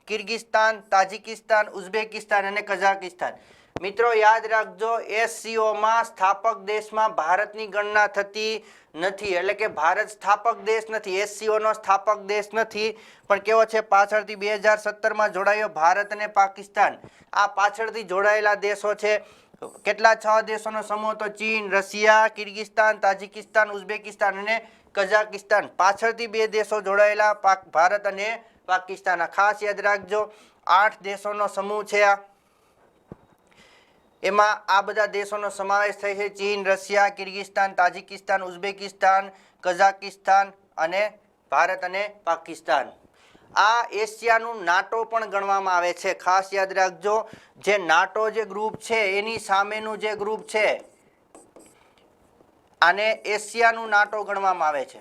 કિર્ગિસ્તાન, તાજિકિસ્તાન, ઉઝબેકિસ્તાન અને કઝાકિસ્તાન. મિત્રો યાદ રાખજો, એસસીઓમાં સ્થાપક દેશમાં ભારતની ગણના થતી નથી, એટલે કે ભારત સ્થાપક દેશ નથી, એસસીઓનો સ્થાપક દેશ નથી. પણ કેવો છે? પાછળથી 2017માં જોડાયો ભારત અને પાકિસ્તાન. આ પાછળથી જોડાયેલા દેશો છે. કેટલા? 6 દેશોનો સમૂહ તો ચીન, રશિયા, કિર્ગિસ્તાન, તાજિકિસ્તાન, ઉઝબેકિસ્તાન અને કઝાકિસ્તાન. પાછળથી 2 દેશો જોડાયેલા ભારત અને પાકિસ્તાન. ખાસ યાદ રાખજો 8 દેશોનો સમૂહ છે આ. એમાં આ બધા દેશોનો સમાવેશ થાય છે: ચીન, રશિયા, કિર્ગિસ્તાન, તાજિકિસ્તાન, ઉઝબેકિસ્તાન, કઝાકિસ્તાન અને ભારત અને પાકિસ્તાન. આ એશિયાનું નાટો પણ ગણવામાં આવે છે. ખાસ યાદ રાખજો, જે નાટો જે ગ્રુપ છે એની સામેનું જે ગ્રુપ છે આને એશિયાનું નાટો ગણવામાં આવે છે.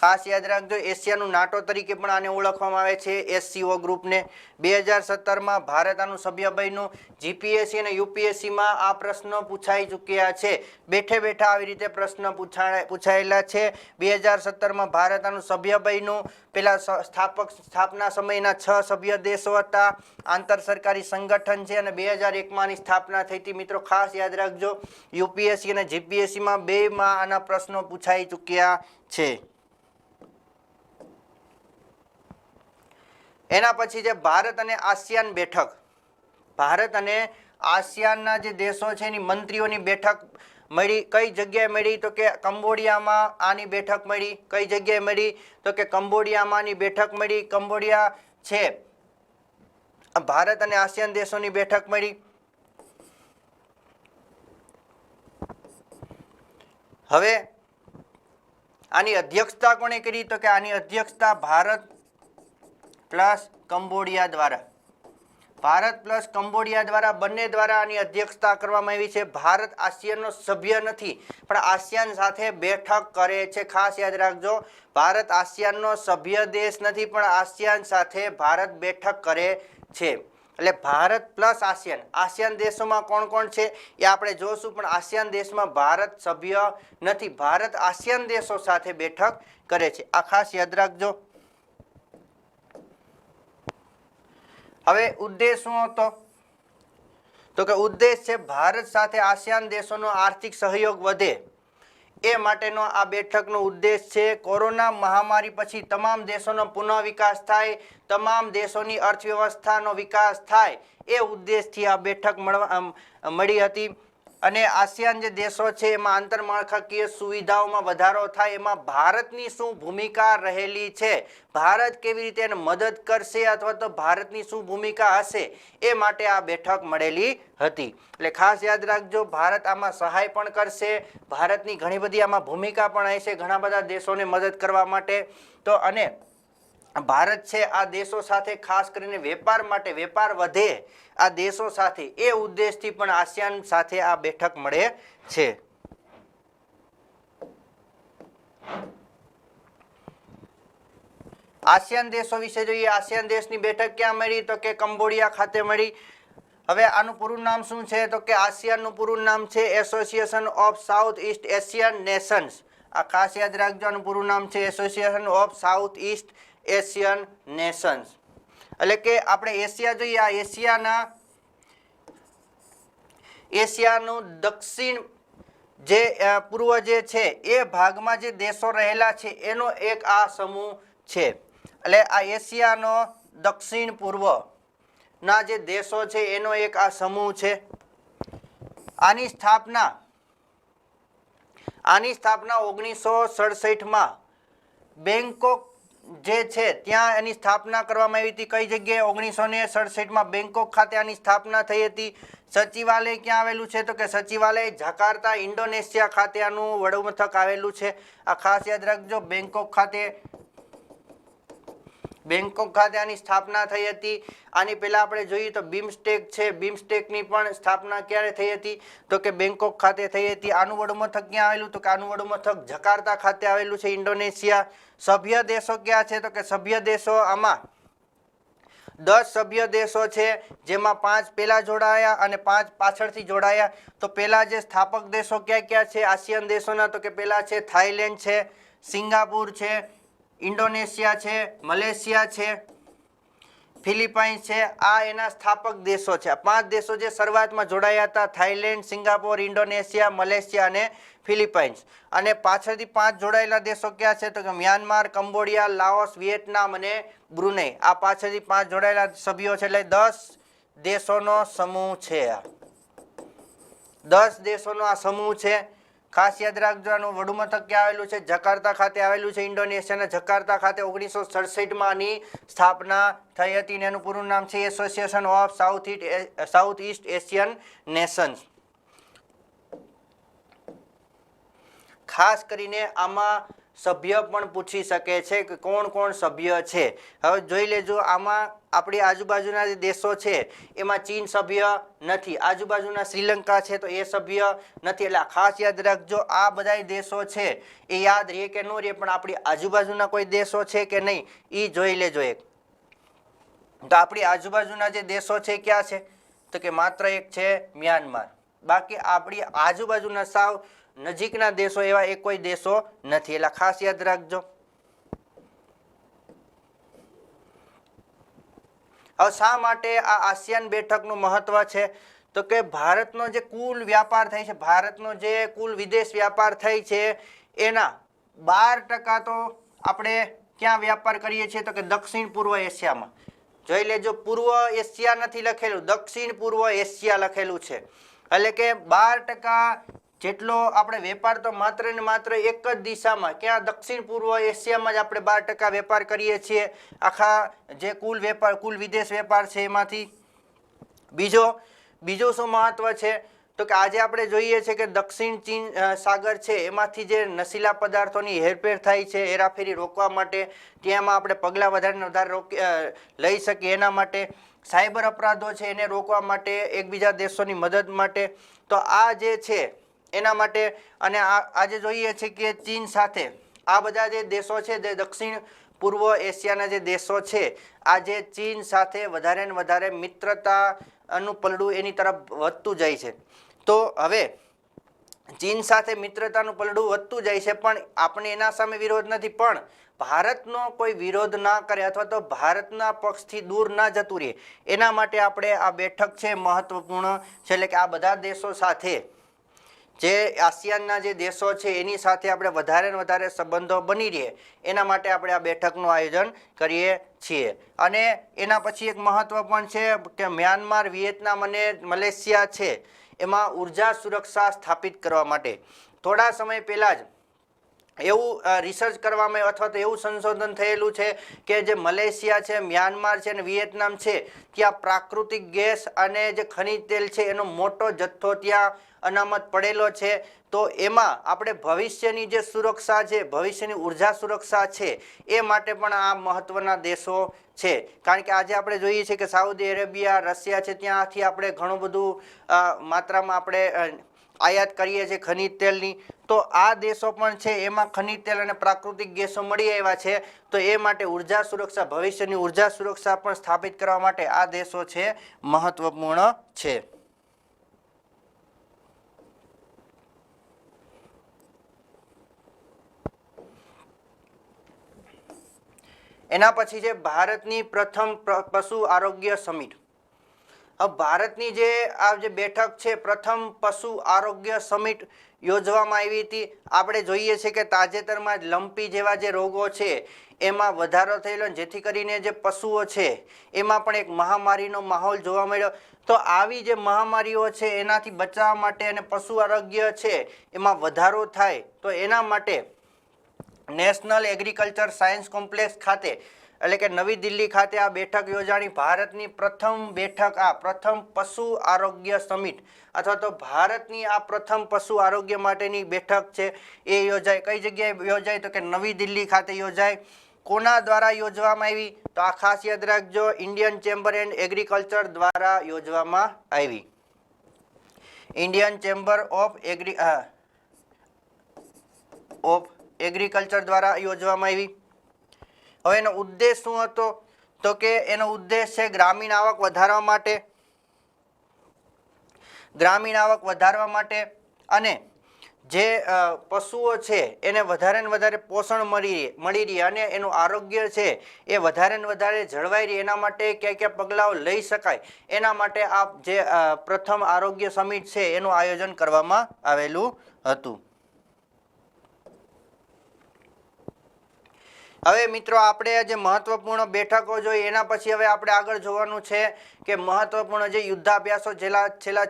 ખાસ યાદ રાખજો, એશિયાનું નાટો તરીકે પણ આને ઓળખવામાં આવે છે, SCO ગ્રુપને. 2017માં ભારત આનું સભ્ય બન્યું. જીપીએસસી અને યુપીએસસીમાં આ પ્રશ્નો પૂછાઈ ચૂક્યા છે. બેઠે બેઠા આવી રીતે પ્રશ્ન પૂછાયેલા છે. 2017માં ભારત આનું સભ્ય બન્યું. પેલા સ્થાપના સમયના 6 સભ્ય દેશો હતા. આંતર સરકારી સંગઠન છે અને 2001માં આની સ્થાપના થઈ હતી. મિત્રો ખાસ યાદ રાખજો, યુપીએસસી અને જીપીએસસીમાં બેમાં આના પ્રશ્નો પૂછાઈ ચૂક્યા છે. એના પછી છે ભારત અને આસિયાન બેઠક. ભારત અને આસિયાનના જે દેશો છે એની મંત્રીઓની બેઠક મળી. કઈ જગ્યાએ મળી? તો કે કંબોડિયામાં આની બેઠક મળી. કઈ જગ્યાએ મળી? તો કે કંબોડિયામાં આની બેઠક મળી. કંબોડિયા છે ભારત અને આસિયાન દેશોની બેઠક મળી. હવે આની અધ્યક્ષતા કોણે કરી? તો કે આની અધ્યક્ષતા ભારત પ્લસ કંબોડિયા દ્વારા. ભારત પ્લસ કંબોડિયા દ્વારા, બંને દ્વારા આની અધ્યક્ષતા કરવામાં આવી છે. ભારત આસિયાનનો સભ્ય નથી પણ આસિયાન સાથે બેઠક કરે છે. ખાસ યાદ રાખજો, ભારત આસિયાનનો સભ્ય દેશ નથી પણ આસિયાન સાથે ભારત બેઠક કરે છે. એટલે ભારત પ્લસ આસિયાન. આસિયાન દેશોમાં કોણ કોણ છે એ આપણે જોશું, પણ આસિયાન દેશમાં ભારત સભ્ય નથી. ભારત આસિયાન દેશો સાથે બેઠક કરે છે. આ ખાસ યાદ રાખજો. હવે ઉદ્દેશ શું હતો? તો કે ઉદ્દેશ છે ભારત સાથે આસિયાન દેશોનો આર્થિક સહયોગ વધે એ માટેનો આ બેઠકનો ઉદ્દેશ છે. કોરોના મહામારી પછી તમામ દેશોનો પુનઃ વિકાસ થાય, તમામ દેશોની અર્થવ્યવસ્થાનો વિકાસ થાય એ ઉદ્દેશથી આ બેઠક મળી હતી. અને આસિયાન જે દેશો છે એમાં આંતરમાળખાકીય સુવિધાઓમાં વધારો થાય, એમાં ભારતની શું ભૂમિકા રહેલી છે, ભારત કેવી રીતે એને મદદ કરશે અથવા તો ભારતની શું ભૂમિકા હશે એ માટે આ બેઠક મળેલી હતી. એટલે ખાસ યાદ રાખજો, ભારત આમાં સહાય પણ કરશે, ભારતની ઘણી બધી આમાં ભૂમિકા પણ હશે ઘણા બધા દેશોને મદદ કરવા માટે. તો અને ભારત છે આ દેશો સાથે ખાસ કરીને વેપાર માટે, વેપાર વધે આ દેશો સાથે એ ઉદ્દેશથી પણ આસિયાન સાથે આ બેઠક મળે છે. આસિયાન દેશો વિશે જોઈએ. આસિયાન દેશની બેઠક ક્યાં મળી? તો કે કંબોડિયા ખાતે મળી. હવે આનું પૂરું નામ શું છે? તો કે આસિયાનનું પૂરું નામ છે association of south East Asian Nations. આ ખાસ યાદ રાખજો, આનું પૂરું નામ છે association of south East Asian Nations. એટલે કે આપણે એશિયા જોઈએ, આ એશિયાનું દક્ષિણ જે પૂર્વ જે છે એ ભાગમાં જે દેશો રહેલા છે એનો એક આ સમૂહ છે. એટલે આ એશિયાનો દક્ષિણ પૂર્વના જે દેશો છે એનો એક આ સમૂહ છે. આની સ્થાપના 1967માં બેંકોક જે છે ત્યાં એની સ્થાપના કરવામાં આવી હતી. કઈ જગ્યાએ? 1967માં બેંકોક ખાતે આની સ્થાપના થઈ હતી. સચિવાલય ક્યાં આવેલું છે? તો કે સચિવાલય જાકાર્તા ઇન્ડોનેશિયા ખાતે આનું વડુમથક આવેલું છે. આ ખાસ યાદ રાખજો, બેંકોક ખાતે આની સ્થાપના થઈ હતી. આની પહેલા આપણે જોઈએ તો બીમસ્ટેક છે, બીમસ્ટેકની પણ સ્થાપના ક્યારે થઈ હતી? તો કે બેંકોક ખાતે થઈ હતી. આનું વડુમથક ક્યાં આવેલું? તો કે આનું વડુમથક જકાર્તા ખાતે આવેલું છે, ઇન્ડોનેશિયા. સભ્ય દેશો ક્યાં છે? તો કે સભ્ય દેશો આમાં 10 સભ્ય દેશો છે, જેમાં 5 પહેલા જોડાયા અને 5 પાછળથી જોડાયા. તો પહેલા જે સ્થાપક દેશો ક્યાં ક્યાં છે આસિયાન દેશોના? તો કે પહેલા છે થાઈલેન્ડ છે, સિંગાપુર છે, ઇન્ડોનેશિયા છે, મલેશિયા છે, ફિલિપાઇન્સ છે. આ એના સ્થાપક દેશો છે. આ 5 દેશો જે શરૂઆતમાં જોડાયા હતા, થાઈલેન્ડ, સિંગાપોર, ઇન્ડોનેશિયા, મલેશિયા અને ફિલિપાઇન્સ. અને પાછળથી 5 જોડાયેલા દેશો ક્યાં છે? તો કે મ્યાનમાર, કંબોડિયા, લાઓસ, વિયેટનામ અને બ્રુનેઈ. આ પાછળથી 5 જોડાયેલા સભ્યો છે. એટલે 10 દેશોનો સમૂહ છે. 10 દેશોનો આ સમૂહ છે. ખાસ યાદ રાખજો, આનું વડુમથક ક્યાં આવેલું છે? જકાર્તા ખાતે આવેલું છે, ઇન્ડોનેશિયાના જકાર્તા ખાતે. 1967માં આની સ્થાપના થઈ હતી અને એનું પૂરું નામ છે association of south East Asian Nations. ખાસ કરીને આમાં સભ્ય પણ પૂછી શકે છે કે કોણ કોણ સભ્ય છે. હવે જોઈ લેજો, આમાં આપણી આજુબાજુના જે દેશો છે એમાં ચીન સભ્ય નથી, આજુબાજુના શ્રીલંકા છે તો એ સભ્ય નથી. એટલે ખાસ યાદ રાખજો, આ બધા દેશો છે એ યાદ રહે કે ન રહે, પણ આપણી આજુબાજુના કોઈ દેશો છે કે નહીં એ જોઈ લેજો એક. તો આપણી આજુબાજુના જે દેશો છે ક્યાં છે, તો કે માત્ર એક છે મ્યાનમાર. બાકી આપણી આજુબાજુના સાવ નજીકના દેશો એવા એક કોઈ દેશો નથી. એટલે ખાસ યાદ રાખજો. હવે શા માટે આ આસિયાન બેઠકનું મહત્વ છે, તો કે ભારતનો જે કુલ વ્યાપાર થાય છે, ભારતનો જે કુલ વિદેશ વ્યાપાર થાય છે એના 12% તો આપણે ક્યાં વ્યાપાર કરીએ છીએ, તો કે દક્ષિણ પૂર્વ એશિયામાં. જોઈ લેજો, પૂર્વ એશિયા નથી લખેલું, દક્ષિણ પૂર્વ એશિયા લખેલું છે. એટલે કે 12% જેટલો આપણે વેપાર તો માત્ર ને માત્ર એક જ દિશામાં, ક્યાં દક્ષિણ પૂર્વ એશિયામાં જ આપણે 12% વેપાર કરીએ છીએ આખા જે કુલ વેપાર, કુલ વિદેશ વેપાર છે એમાંથી. બીજું શું મહત્વ છે, તો કે આજે આપણે જોઈએ છીએ કે દક્ષિણ ચીન સાગર છે એમાંથી જે નશીલા પદાર્થોની હેરફેર થાય છે, હેરાફેરી રોકવા માટે ત્યાંમાં આપણે પગલાં વધારે ને વધારે લઈ શકીએ એના માટે, સાયબર અપરાધો છે એને રોકવા માટે, એકબીજા દેશોની મદદ માટે. તો આ જે છે એના માટે, અને આજે જોઈએ છે કે ચીન સાથે આ બધા જે દેશો છે, જે દક્ષિણ પૂર્વ એશિયાના જે દેશો છે, આજે ચીન સાથે વધારે ને વધારે મિત્રતાનું પલડું એની તરફ વધતું જાય છે. તો હવે ચીન સાથે મિત્રતાનું પલડું વધતું જાય છે, પણ આપણે એના સામે વિરોધ નથી, પણ ભારતનો કોઈ વિરોધ ના કરે અથવા તો ભારતના પક્ષથી દૂર ના જતું રહે એના માટે આપણે આ બેઠક છે મહત્વપૂર્ણ છે. એટલે કે આ બધા દેશો સાથે, જે આસિયાનના જે દેશો છે એની સાથે આપણે વધારે ને વધારે સંબંધો બની રહે એના માટે આપણે આ બેઠકનું આયોજન કરીએ છીએ. અને એના પછી એક મહત્વ પણ છે કે મ્યાનમાર, વિયેતનામ અને મલેશિયા છે એમાં ઉર્જા સુરક્ષા સ્થાપિત કરવા માટે થોડા સમય પહેલાં જ એવું રિસર્ચ કરવામાં અથવા તો એવું સંશોધન થયેલું છે કે જે મલેશિયા છે, મ્યાનમાર છે અને વિયેતનામ છે ત્યાં પ્રાકૃતિક ગેસ અને જે ખનિજ તેલ છે એનો મોટો જથ્થો ત્યાં અનામત પડેલો છે. તો એમાં આપણે ભવિષ્યની જે સુરક્ષા છે, ભવિષ્યની ઉર્જા સુરક્ષા છે એ માટે પણ આ મહત્વના દેશો છે. કારણ કે આજે આપણે જોઈએ છીએ કે સાઉદી અરેબિયા, રશિયા છે, ત્યાંથી આપણે ઘણું બધું માત્રામાં આપણે આયાત કરીએ છીએ ખનિજ તેલની. તો આ દેશો પણ છે એમાં ખનિજ તેલ અને પ્રાકૃતિક ગેસો મળી આવ્યા છે. તો એ માટે ઉર્જા સુરક્ષા, ભવિષ્યની ઉર્જા સુરક્ષા પણ સ્થાપિત કરવા માટે આ દેશો છે મહત્વપૂર્ણ છે. એના પછી છે ભારતની પ્રથમ પશુ આરોગ્ય સમિટ. હવે ભારતની જે આ જે બેઠક છે, પ્રથમ પશુ આરોગ્ય સમિટ યોજવામાં આવી હતી. આપણે જોઈએ છીએ કે તાજેતરમાં જ લંપી જેવા જે રોગો છે એમાં વધારો થયેલો, જેથી કરીને જે પશુઓ છે એમાં પણ એક મહામારીનો માહોલ જોવા મળ્યો. તો આવી જે મહામારીઓ છે એનાથી બચાવવા માટે અને પશુ આરોગ્ય છે એમાં વધારો થાય તો એના માટે નેશનલ એગ્રીકલ્ચર સાયન્સ કોમ્પ્લેક્સ ખાતે, એટલે કે નવી દિલ્હી ખાતે આ બેઠક યોજાણી. ભારતની પ્રથમ બેઠક, આ પ્રથમ પશુ આરોગ્ય સમિટ અથવા તો ભારતની આ પ્રથમ પશુ આરોગ્ય માટેની બેઠક છે એ યોજાય. કઈ જગ્યાએ યોજાય, તો કે નવી દિલ્હી ખાતે યોજાય. કોના દ્વારા યોજવામાં આવી, તો આ ખાસ યાદ રાખજો, ઇન્ડિયન ચેમ્બર એન્ડ એગ્રીકલ્ચર દ્વારા યોજવામાં આવી. ઇન્ડિયન ચેમ્બર ઓફ એગ્રીકલ્ચર દ્વારા યોજવામાં આવી. હવે એનો ઉદ્દેશ શું હતો, તો કે એનો ઉદ્દેશ છે ગ્રામીણ આવક વધારવા માટે, ગ્રામીણ આવક વધારવા માટે અને જે પશુઓ છે એને વધારે ને વધારે પોષણ મળી રહે અને એનું આરોગ્ય છે એ વધારે ને વધારે જળવાઈ રહે એના માટે કયા કયા પગલાઓ લઈ શકાય એના માટે આ જે પ્રથમ આરોગ્ય સમિટ છે એનું આયોજન કરવામાં આવેલું હતું. હવે મિત્રો આપણે જે મહત્વપૂર્ણ બેઠકો જોઈ એના પછી હવે આપણે આગળ જોવાનું છે કે મહત્વપૂર્ણ જે યુદ્ધાભ્યાસો છેલ્લા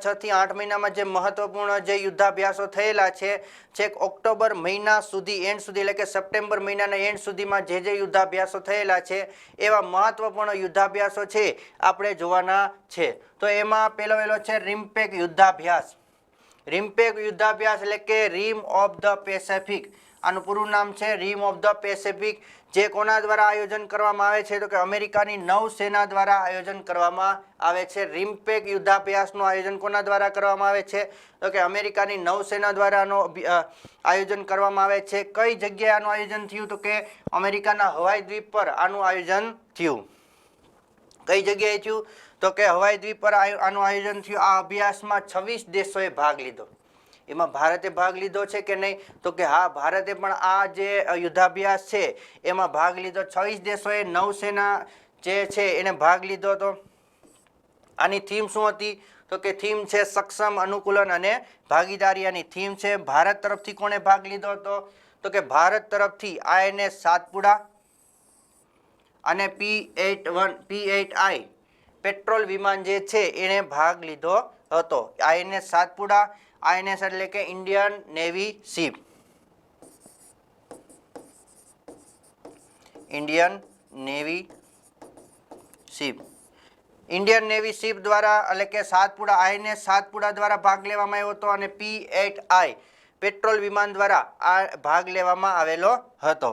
6 થી 8 મહિનામાં જે મહત્વપૂર્ણ જે યુદ્ધાભ્યાસો થયેલા છે, છેક ઓક્ટોબર મહિના સુધી, એન્ડ સુધી, એટલે કે સપ્ટેમ્બર મહિનાના એન્ડ સુધીમાં જે યુદ્ધાભ્યાસો થયેલા છે એવા મહત્વપૂર્ણ યુદ્ધાભ્યાસો છે આપણે જોવાના છે. તો એમાં પહેલો છે રિમ્પેક યુદ્ધાભ્યાસ. રિમ્પેક યુદ્ધાભ્યાસ એટલે કે રીમ ઓફ ધ પેસિફિક. આનું પૂરું નામ છે રિમ ઓફ ધ પેસિફિક, જે કોના દ્વારા આયોજન કરવામાં આવે છે તો કે અમેરિકાની નૌસેના દ્વારા આયોજન કરવામાં આવે છે. રિમ્પેક યુદ્ધાભ્યાસનું આયોજન કોના દ્વારા કરવામાં આવે છે તો કે અમેરિકાની નૌસેના દ્વારા આનું આયોજન કરવામાં આવે છે. કઈ જગ્યાએ આનું આયોજન થયું તો કે અમેરિકાના હવાઈ દ્વીપ પર આનું આયોજન થયું. કઈ જગ્યાએ થયું તો કે હવાઈ દ્વીપ પર આનું આયોજન થયું. આ અભ્યાસમાં 26 દેશોએ ભાગ લીધો. એમાં ભારતે ભાગ લીધો છે કે નહીં તો કે હા, ભારતે પણ આ જે યુદ્ધાભ્યાસ છે એમાં ભાગ લીધો. 26 દેશોએ નૌસેના જે છે એને ભાગ લીધો હતો. આની થીમ શું હતી તો કે થીમ છે સક્ષમ, અનુકૂલન અને ભાગીદારી. આની થીમ છે. ભારત તરફથી કોણે ભાગ લીધો હતો તો કે ભારત તરફથી INS સાતપુડા અને P-8I પેટ્રોલ વિમાન જે છે એને ભાગ લીધો હતો. INS સાતપુડા, INS એટલે કે Indian navy ship, Indian navy ship, Indian navy ship દ્વારા એટલે કે સાતપુડા, INS સાતપુડા દ્વારા ભાગ લેવામાં આવ્યો હતો અને P-8I પેટ્રોલ વિમાન દ્વારા આ ભાગ લેવામાં આવેલો હતો.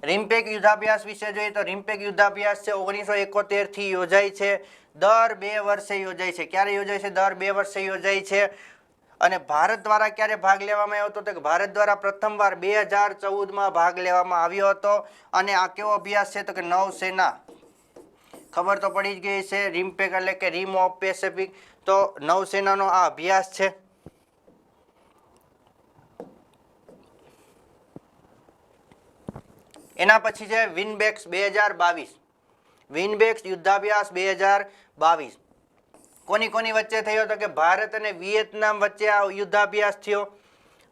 રિમ્પેક યુદ્ધાભ્યાસ વિશે જોઈએ તો રિમ્પેક યુદ્ધાભ્યાસ છે 1971 થી યોજાય છે. દર 2 વર્ષે યોજાય છે. ક્યારે યોજાય છે? દર 2 વર્ષે યોજાય છે. અને ભારત દ્વારા ક્યારે ભાગ લેવામાં આવ્યો હતો તો કે ભારત દ્વારા પ્રથમવાર 2014માં ભાગ લેવામાં આવ્યો હતો. અને આ કેવો અભ્યાસ છે તો કે નૌસેના, ખબર તો પડી જ ગઈ છે. રિમ્પેક એટલે કે રિમ ઓફ પેસિફિક, તો નૌસેનાનો આ અભ્યાસ છે. એના પછી છે વિનબેક્સ 2022, વિનબેક્સ યુદ્ધાભ્યાસ 2022 કોની કોની વચ્ચે થયો તો કે ભારત અને વિયેતનામ વચ્ચે આ યુદ્ધાભ્યાસ થયો.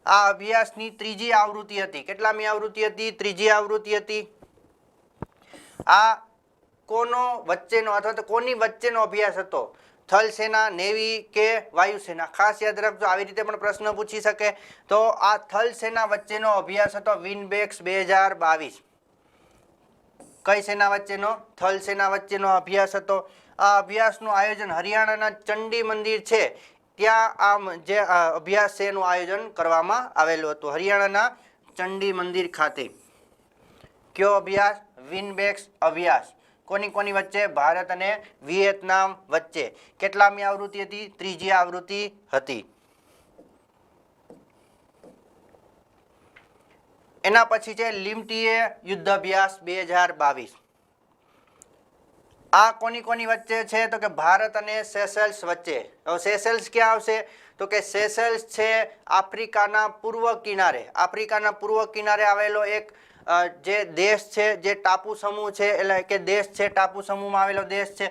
આ અભ્યાસની ત્રીજી આવૃત્તિ હતી. કેટલામી આવૃત્તિ હતી? ત્રીજી આવૃત્તિ હતી. આ કોનો વચ્ચેનો અથવા તો કોની વચ્ચેનો અભ્યાસ હતો? થલ સેના, નેવી કે વાયુસેના? ખાસ યાદ રાખજો, આવી રીતે પણ પ્રશ્ન પૂછી શકે. તો આ થલ સેના વચ્ચેનો અભ્યાસ હતો વિનબેક્સ 2022. કઈ સેના વચ્ચેનો? થલ સેના વચ્ચેનો અભ્યાસ હતો. આ અભ્યાસનું આયોજન હરિયાણાના ચંડી મંદિર છે ત્યાં આ જે અભ્યાસ છે એનું આયોજન કરવામાં આવેલું હતું, હરિયાણાના ચંડી મંદિર ખાતે. કયો અભ્યાસ? વિનબેક્સ અભ્યાસ. કોની કોની વચ્ચે? ભારત અને વિયેતનામ વચ્ચે. કેટલામી આવૃત્તિ હતી? ત્રીજી આવૃત્તિ હતી. એના પછી છે લિમટીએ યુદ્ધાભ્યાસ 2022. આ કોની કોની વચ્ચે છે તો કે ભારત અને સેશેલ્સ વચ્ચે. હવે સેશેલ્સ ક્યાં આવશે તો કે સેશેલ્સ છે આફ્રિકાના પૂર્વ કિનારે, આફ્રિકાના પૂર્વ કિનારે આવેલો એક જે દેશ છે, જે ટાપુ સમૂહ છે, એટલે કે દેશ છે, ટાપુ સમૂહમાં આવેલો દેશ છે.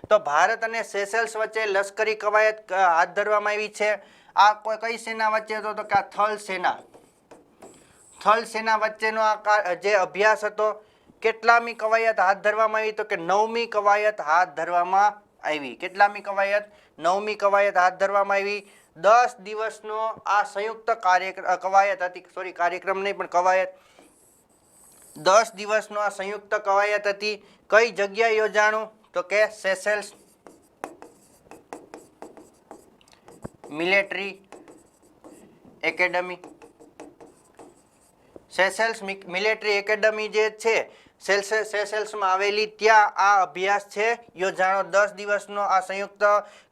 તો ભારત અને સેશેલ્સ વચ્ચે લશ્કરી કવાયત હાથ ધરવામાં આવી છે. આ કઈ સેના વચ્ચે હતો તો કે આ થલ સેના, થલ સેના વચ્ચેનો આ જે અભ્યાસ હતો. કેટલામી કવાયત હાથ ધરવામાં આવી તો કે 9મી કવાયત હાથ ધરવામાં આવી. કેટલામી કવાયત? 9મી કવાયત હાથ ધરવામાં આવી. 10 દિવસનો આ સંયુક્ત કવાયત હતી. સોરી, કાર્યક્રમ નહીં પણ કવાયત. 10 દિવસનો આ સંયુક્ત કવાયત હતી. કઈ જગ્યાએ યોજાણું તો કે Seychelles military academy. Seychelles military academy જે છે સેશેલ્સમાં આવેલી, ત્યાં આ અભ્યાસ છે યોજાણો. 10 દિવસનો આ સંયુક્ત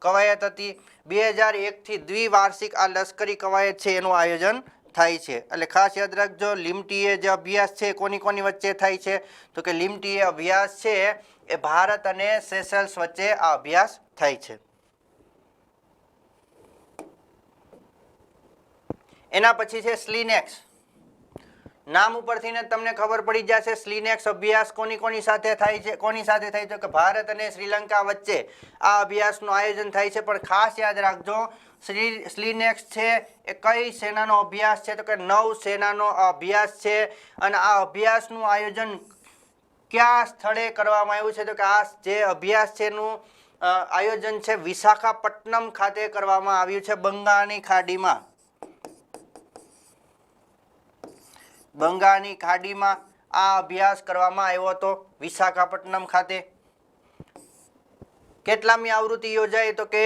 કવાયત હતી. 2001 થી દ્વિવાર્ષિક આ લશ્કરી કવાયત છે એનું આયોજન થાય છે. એટલે ખાસ યાદ રાખજો, લિમટીએ જે અભ્યાસ છે કોની કોની વચ્ચે થાય છે તો કે લિમટીએ અભ્યાસ છે એ ભારત અને સેશેલ્સ વચ્ચે આ અભ્યાસ થાય છે. એના પછી છે સ્લિનેક્સ. નામ ઉપરથી ને તમને ખબર પડી જશે સ્લિનેક્સ અભ્યાસ કોની કોની સાથે થાય છે. કોની સાથે થાય છે કે ભારત અને શ્રીલંકા વચ્ચે આ અભ્યાસનું આયોજન થાય છે. પણ ખાસ યાદ રાખજો, સ્લિનેક્સ છે એ કઈ સેનાનો અભ્યાસ છે તો કે નૌ સેનાનો અભ્યાસ છે. અને આ અભ્યાસનું આયોજન કયા સ્થળે કરવામાં આવ્યું છે તો કે આ જે અભ્યાસ છે એનું આયોજન છે વિશાખાપટ્ટનમ ખાતે કરવામાં આવ્યું છે, બંગાળની ખાડીમાં. બંગાળની ખાડીમાં આ અભ્યાસ કરવામાં આવ્યો હતો વિશાખાપટ્ટનમ ખાતે. કેટલામી આવૃત્તિ યોજાઈ તો કે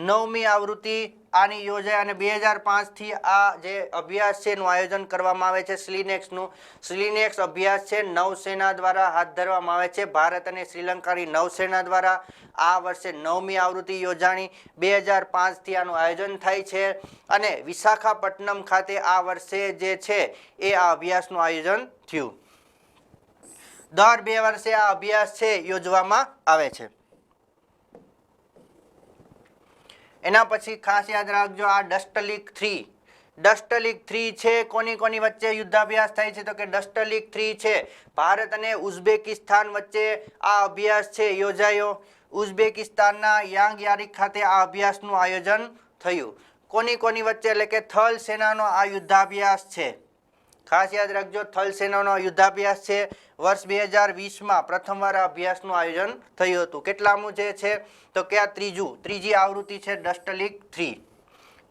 9મી આવૃત્તિ આની યોજાય અને 2005થી આ જે અભ્યાસ છે એનું આયોજન કરવામાં આવે છે સ્લીનેક્સનું. સ્લીનેક્સ અભ્યાસ છે નૌસેના દ્વારા હાથ ધરવામાં આવે છે. ભારત અને શ્રીલંકાની નૌસેના દ્વારા આ વર્ષે 9મી આવૃત્તિ યોજાણી. 2005થી આનું આયોજન થાય છે અને વિશાખાપટ્ટનમ ખાતે આ વર્ષે જે છે એ આ અભ્યાસનું આયોજન થયું. દર 2 વર્ષે આ અભ્યાસ છે યોજવામાં આવે છે. એના પછી ખાસ યાદ રાખજો આ ડસ્ટલીક 3. ડસ્ટલીક 3 છે કોની કોની વચ્ચે યુદ્ધાભ્યાસ થાય છે? તો કે ડસ્ટલીક 3 છે ભારત અને ઉઝબેકિસ્તાન વચ્ચે આ અભ્યાસ છે યોજાયો. ઉઝબેકિસ્તાનના યાંગયારિક ખાતે આ અભ્યાસનું આયોજન થયું. કોની કોની વચ્ચે? એટલે કે થલ સેનાનો આ યુદ્ધાભ્યાસ છે. ખાસ યાદ રાખજો થલ સેનાનો યુદ્ધાભ્યાસ છે. વર્ષ 2020માં પ્રથમવાર આ અભ્યાસનું આયોજન થયું હતું. કેટલામું જે છે? તો કે આ ત્રીજી આવૃત્તિ છે ડસ્ટલીક 3.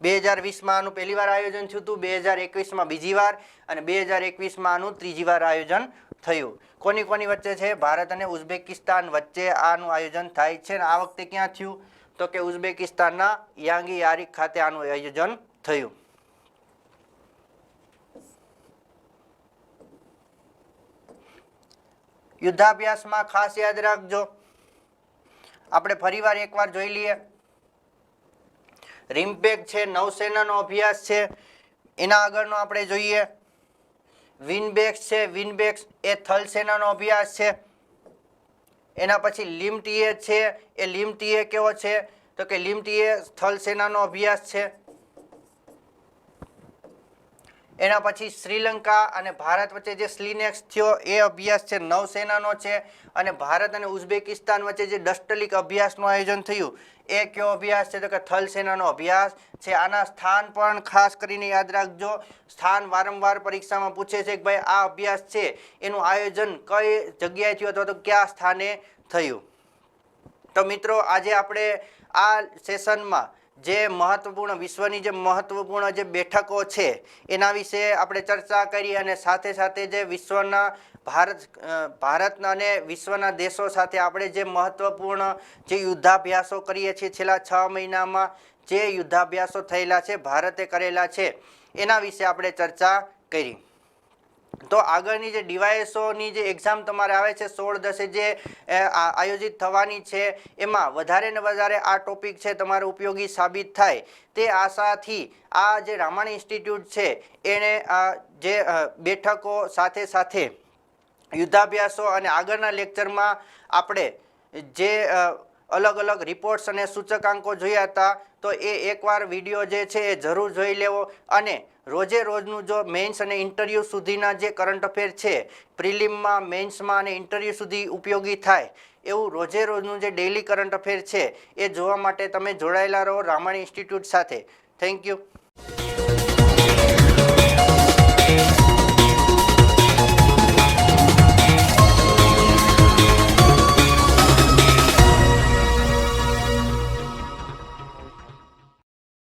2020માં આનું પહેલી વાર આયોજન થયું હતું, 2021માં બીજી વાર અને 2021માં આનું ત્રીજી વાર આયોજન થયું. કોની કોની વચ્ચે છે? ભારત અને ઉઝબેકિસ્તાન વચ્ચે આનું આયોજન થાય છે. આ વખતે ક્યાં થયું? તો કે ઉઝબેકિસ્તાનના યાંગયારિક ખાતે આનું આયોજન થયું. યુદ્ધાભ્યાસમાં ખાસ યાદ રાખજો આપણે ફરીવાર એકવાર જોઈ લઈએ. રિમ્પેક છે નૌસેનાનો અભ્યાસ છે. એના આગળનો આપણે જોઈએ વિનબેક્સ છે. વિનબેક્સ એ થલ સેનાનો અભ્યાસ છે. એના પછી લિમટીએ છે. એ લિમટીએ કેવો છે? તો કે લિમટીએ થલ સેનાનો અભ્યાસ છે. એના પછી શ્રીલંકા અને ભારત વચ્ચે જે સ્લીનેક્સ થયો એ અભ્યાસ છે નૌસેનાનો છે. અને ભારત અને ઉઝબેકિસ્તાન વચ્ચે જે ડસ્ટલીક અભ્યાસનું આયોજન થયું એ કયો અભ્યાસ છે? તો કે થલ સેનાનો અભ્યાસ છે. આના સ્થાન પણ ખાસ કરીને યાદ રાખજો. સ્થાન વારંવાર પરીક્ષામાં પૂછે છે કે ભાઈ આ અભ્યાસ છે એનું આયોજન કઈ જગ્યાએ થયું અથવા તો કયા સ્થાને થયું. તો મિત્રો આજે આપણે આ સેશનમાં જે મહત્વપૂર્ણ વિશ્વની જે મહત્વપૂર્ણ જે બેઠકો છે એના વિશે આપણે ચર્ચા કરી અને સાથે સાથે જે વિશ્વના ભારતના અને વિશ્વના દેશો સાથે આપણે જે મહત્વપૂર્ણ જે યુદ્ધાભ્યાસો કરીએ છીએ છેલ્લા 6 મહિનામાં જે યુદ્ધાભ્યાસો થયેલા છે ભારતે કરેલા છે એના વિશે આપણે ચર્ચા કરી. તો આગળની જે ડીવાયએસઓની જે એક્ઝામ તમારે આવે છે 16/10 જે આયોજિત થવાની છે એમાં વધારે ને વધારે આ ટોપિક છે તમારે ઉપયોગી સાબિત થાય તે આશાથી આ જે રામાણી ઇન્સ્ટિટ્યૂટ છે એણે જે બેઠકો સાથે સાથે યુદ્ધાભ્યાસો અને આગળના લેક્ચરમાં આપણે જે અલગ અલગ રિપોર્ટ્સ અને સૂચકાંકો જોયા હતા તો એ એકવાર વિડીયો જે છે એ જરૂર જોઈ લેવો. અને રોજે રોજનું જો મેન્સ અને ઇન્ટરવ્યૂ સુધીના જે કરંટ અફેર છે પ્રિલિમમાં મેન્સમાં અને ઇન્ટરવ્યૂ સુધી ઉપયોગી થાય એવું રોજે રોજનું જે ડેઇલી કરંટ અફેર છે એ જોવા માટે તમે જોડાયેલા રહો રામાણી ઇન્સ્ટિટ્યૂટ સાથે. Thank you.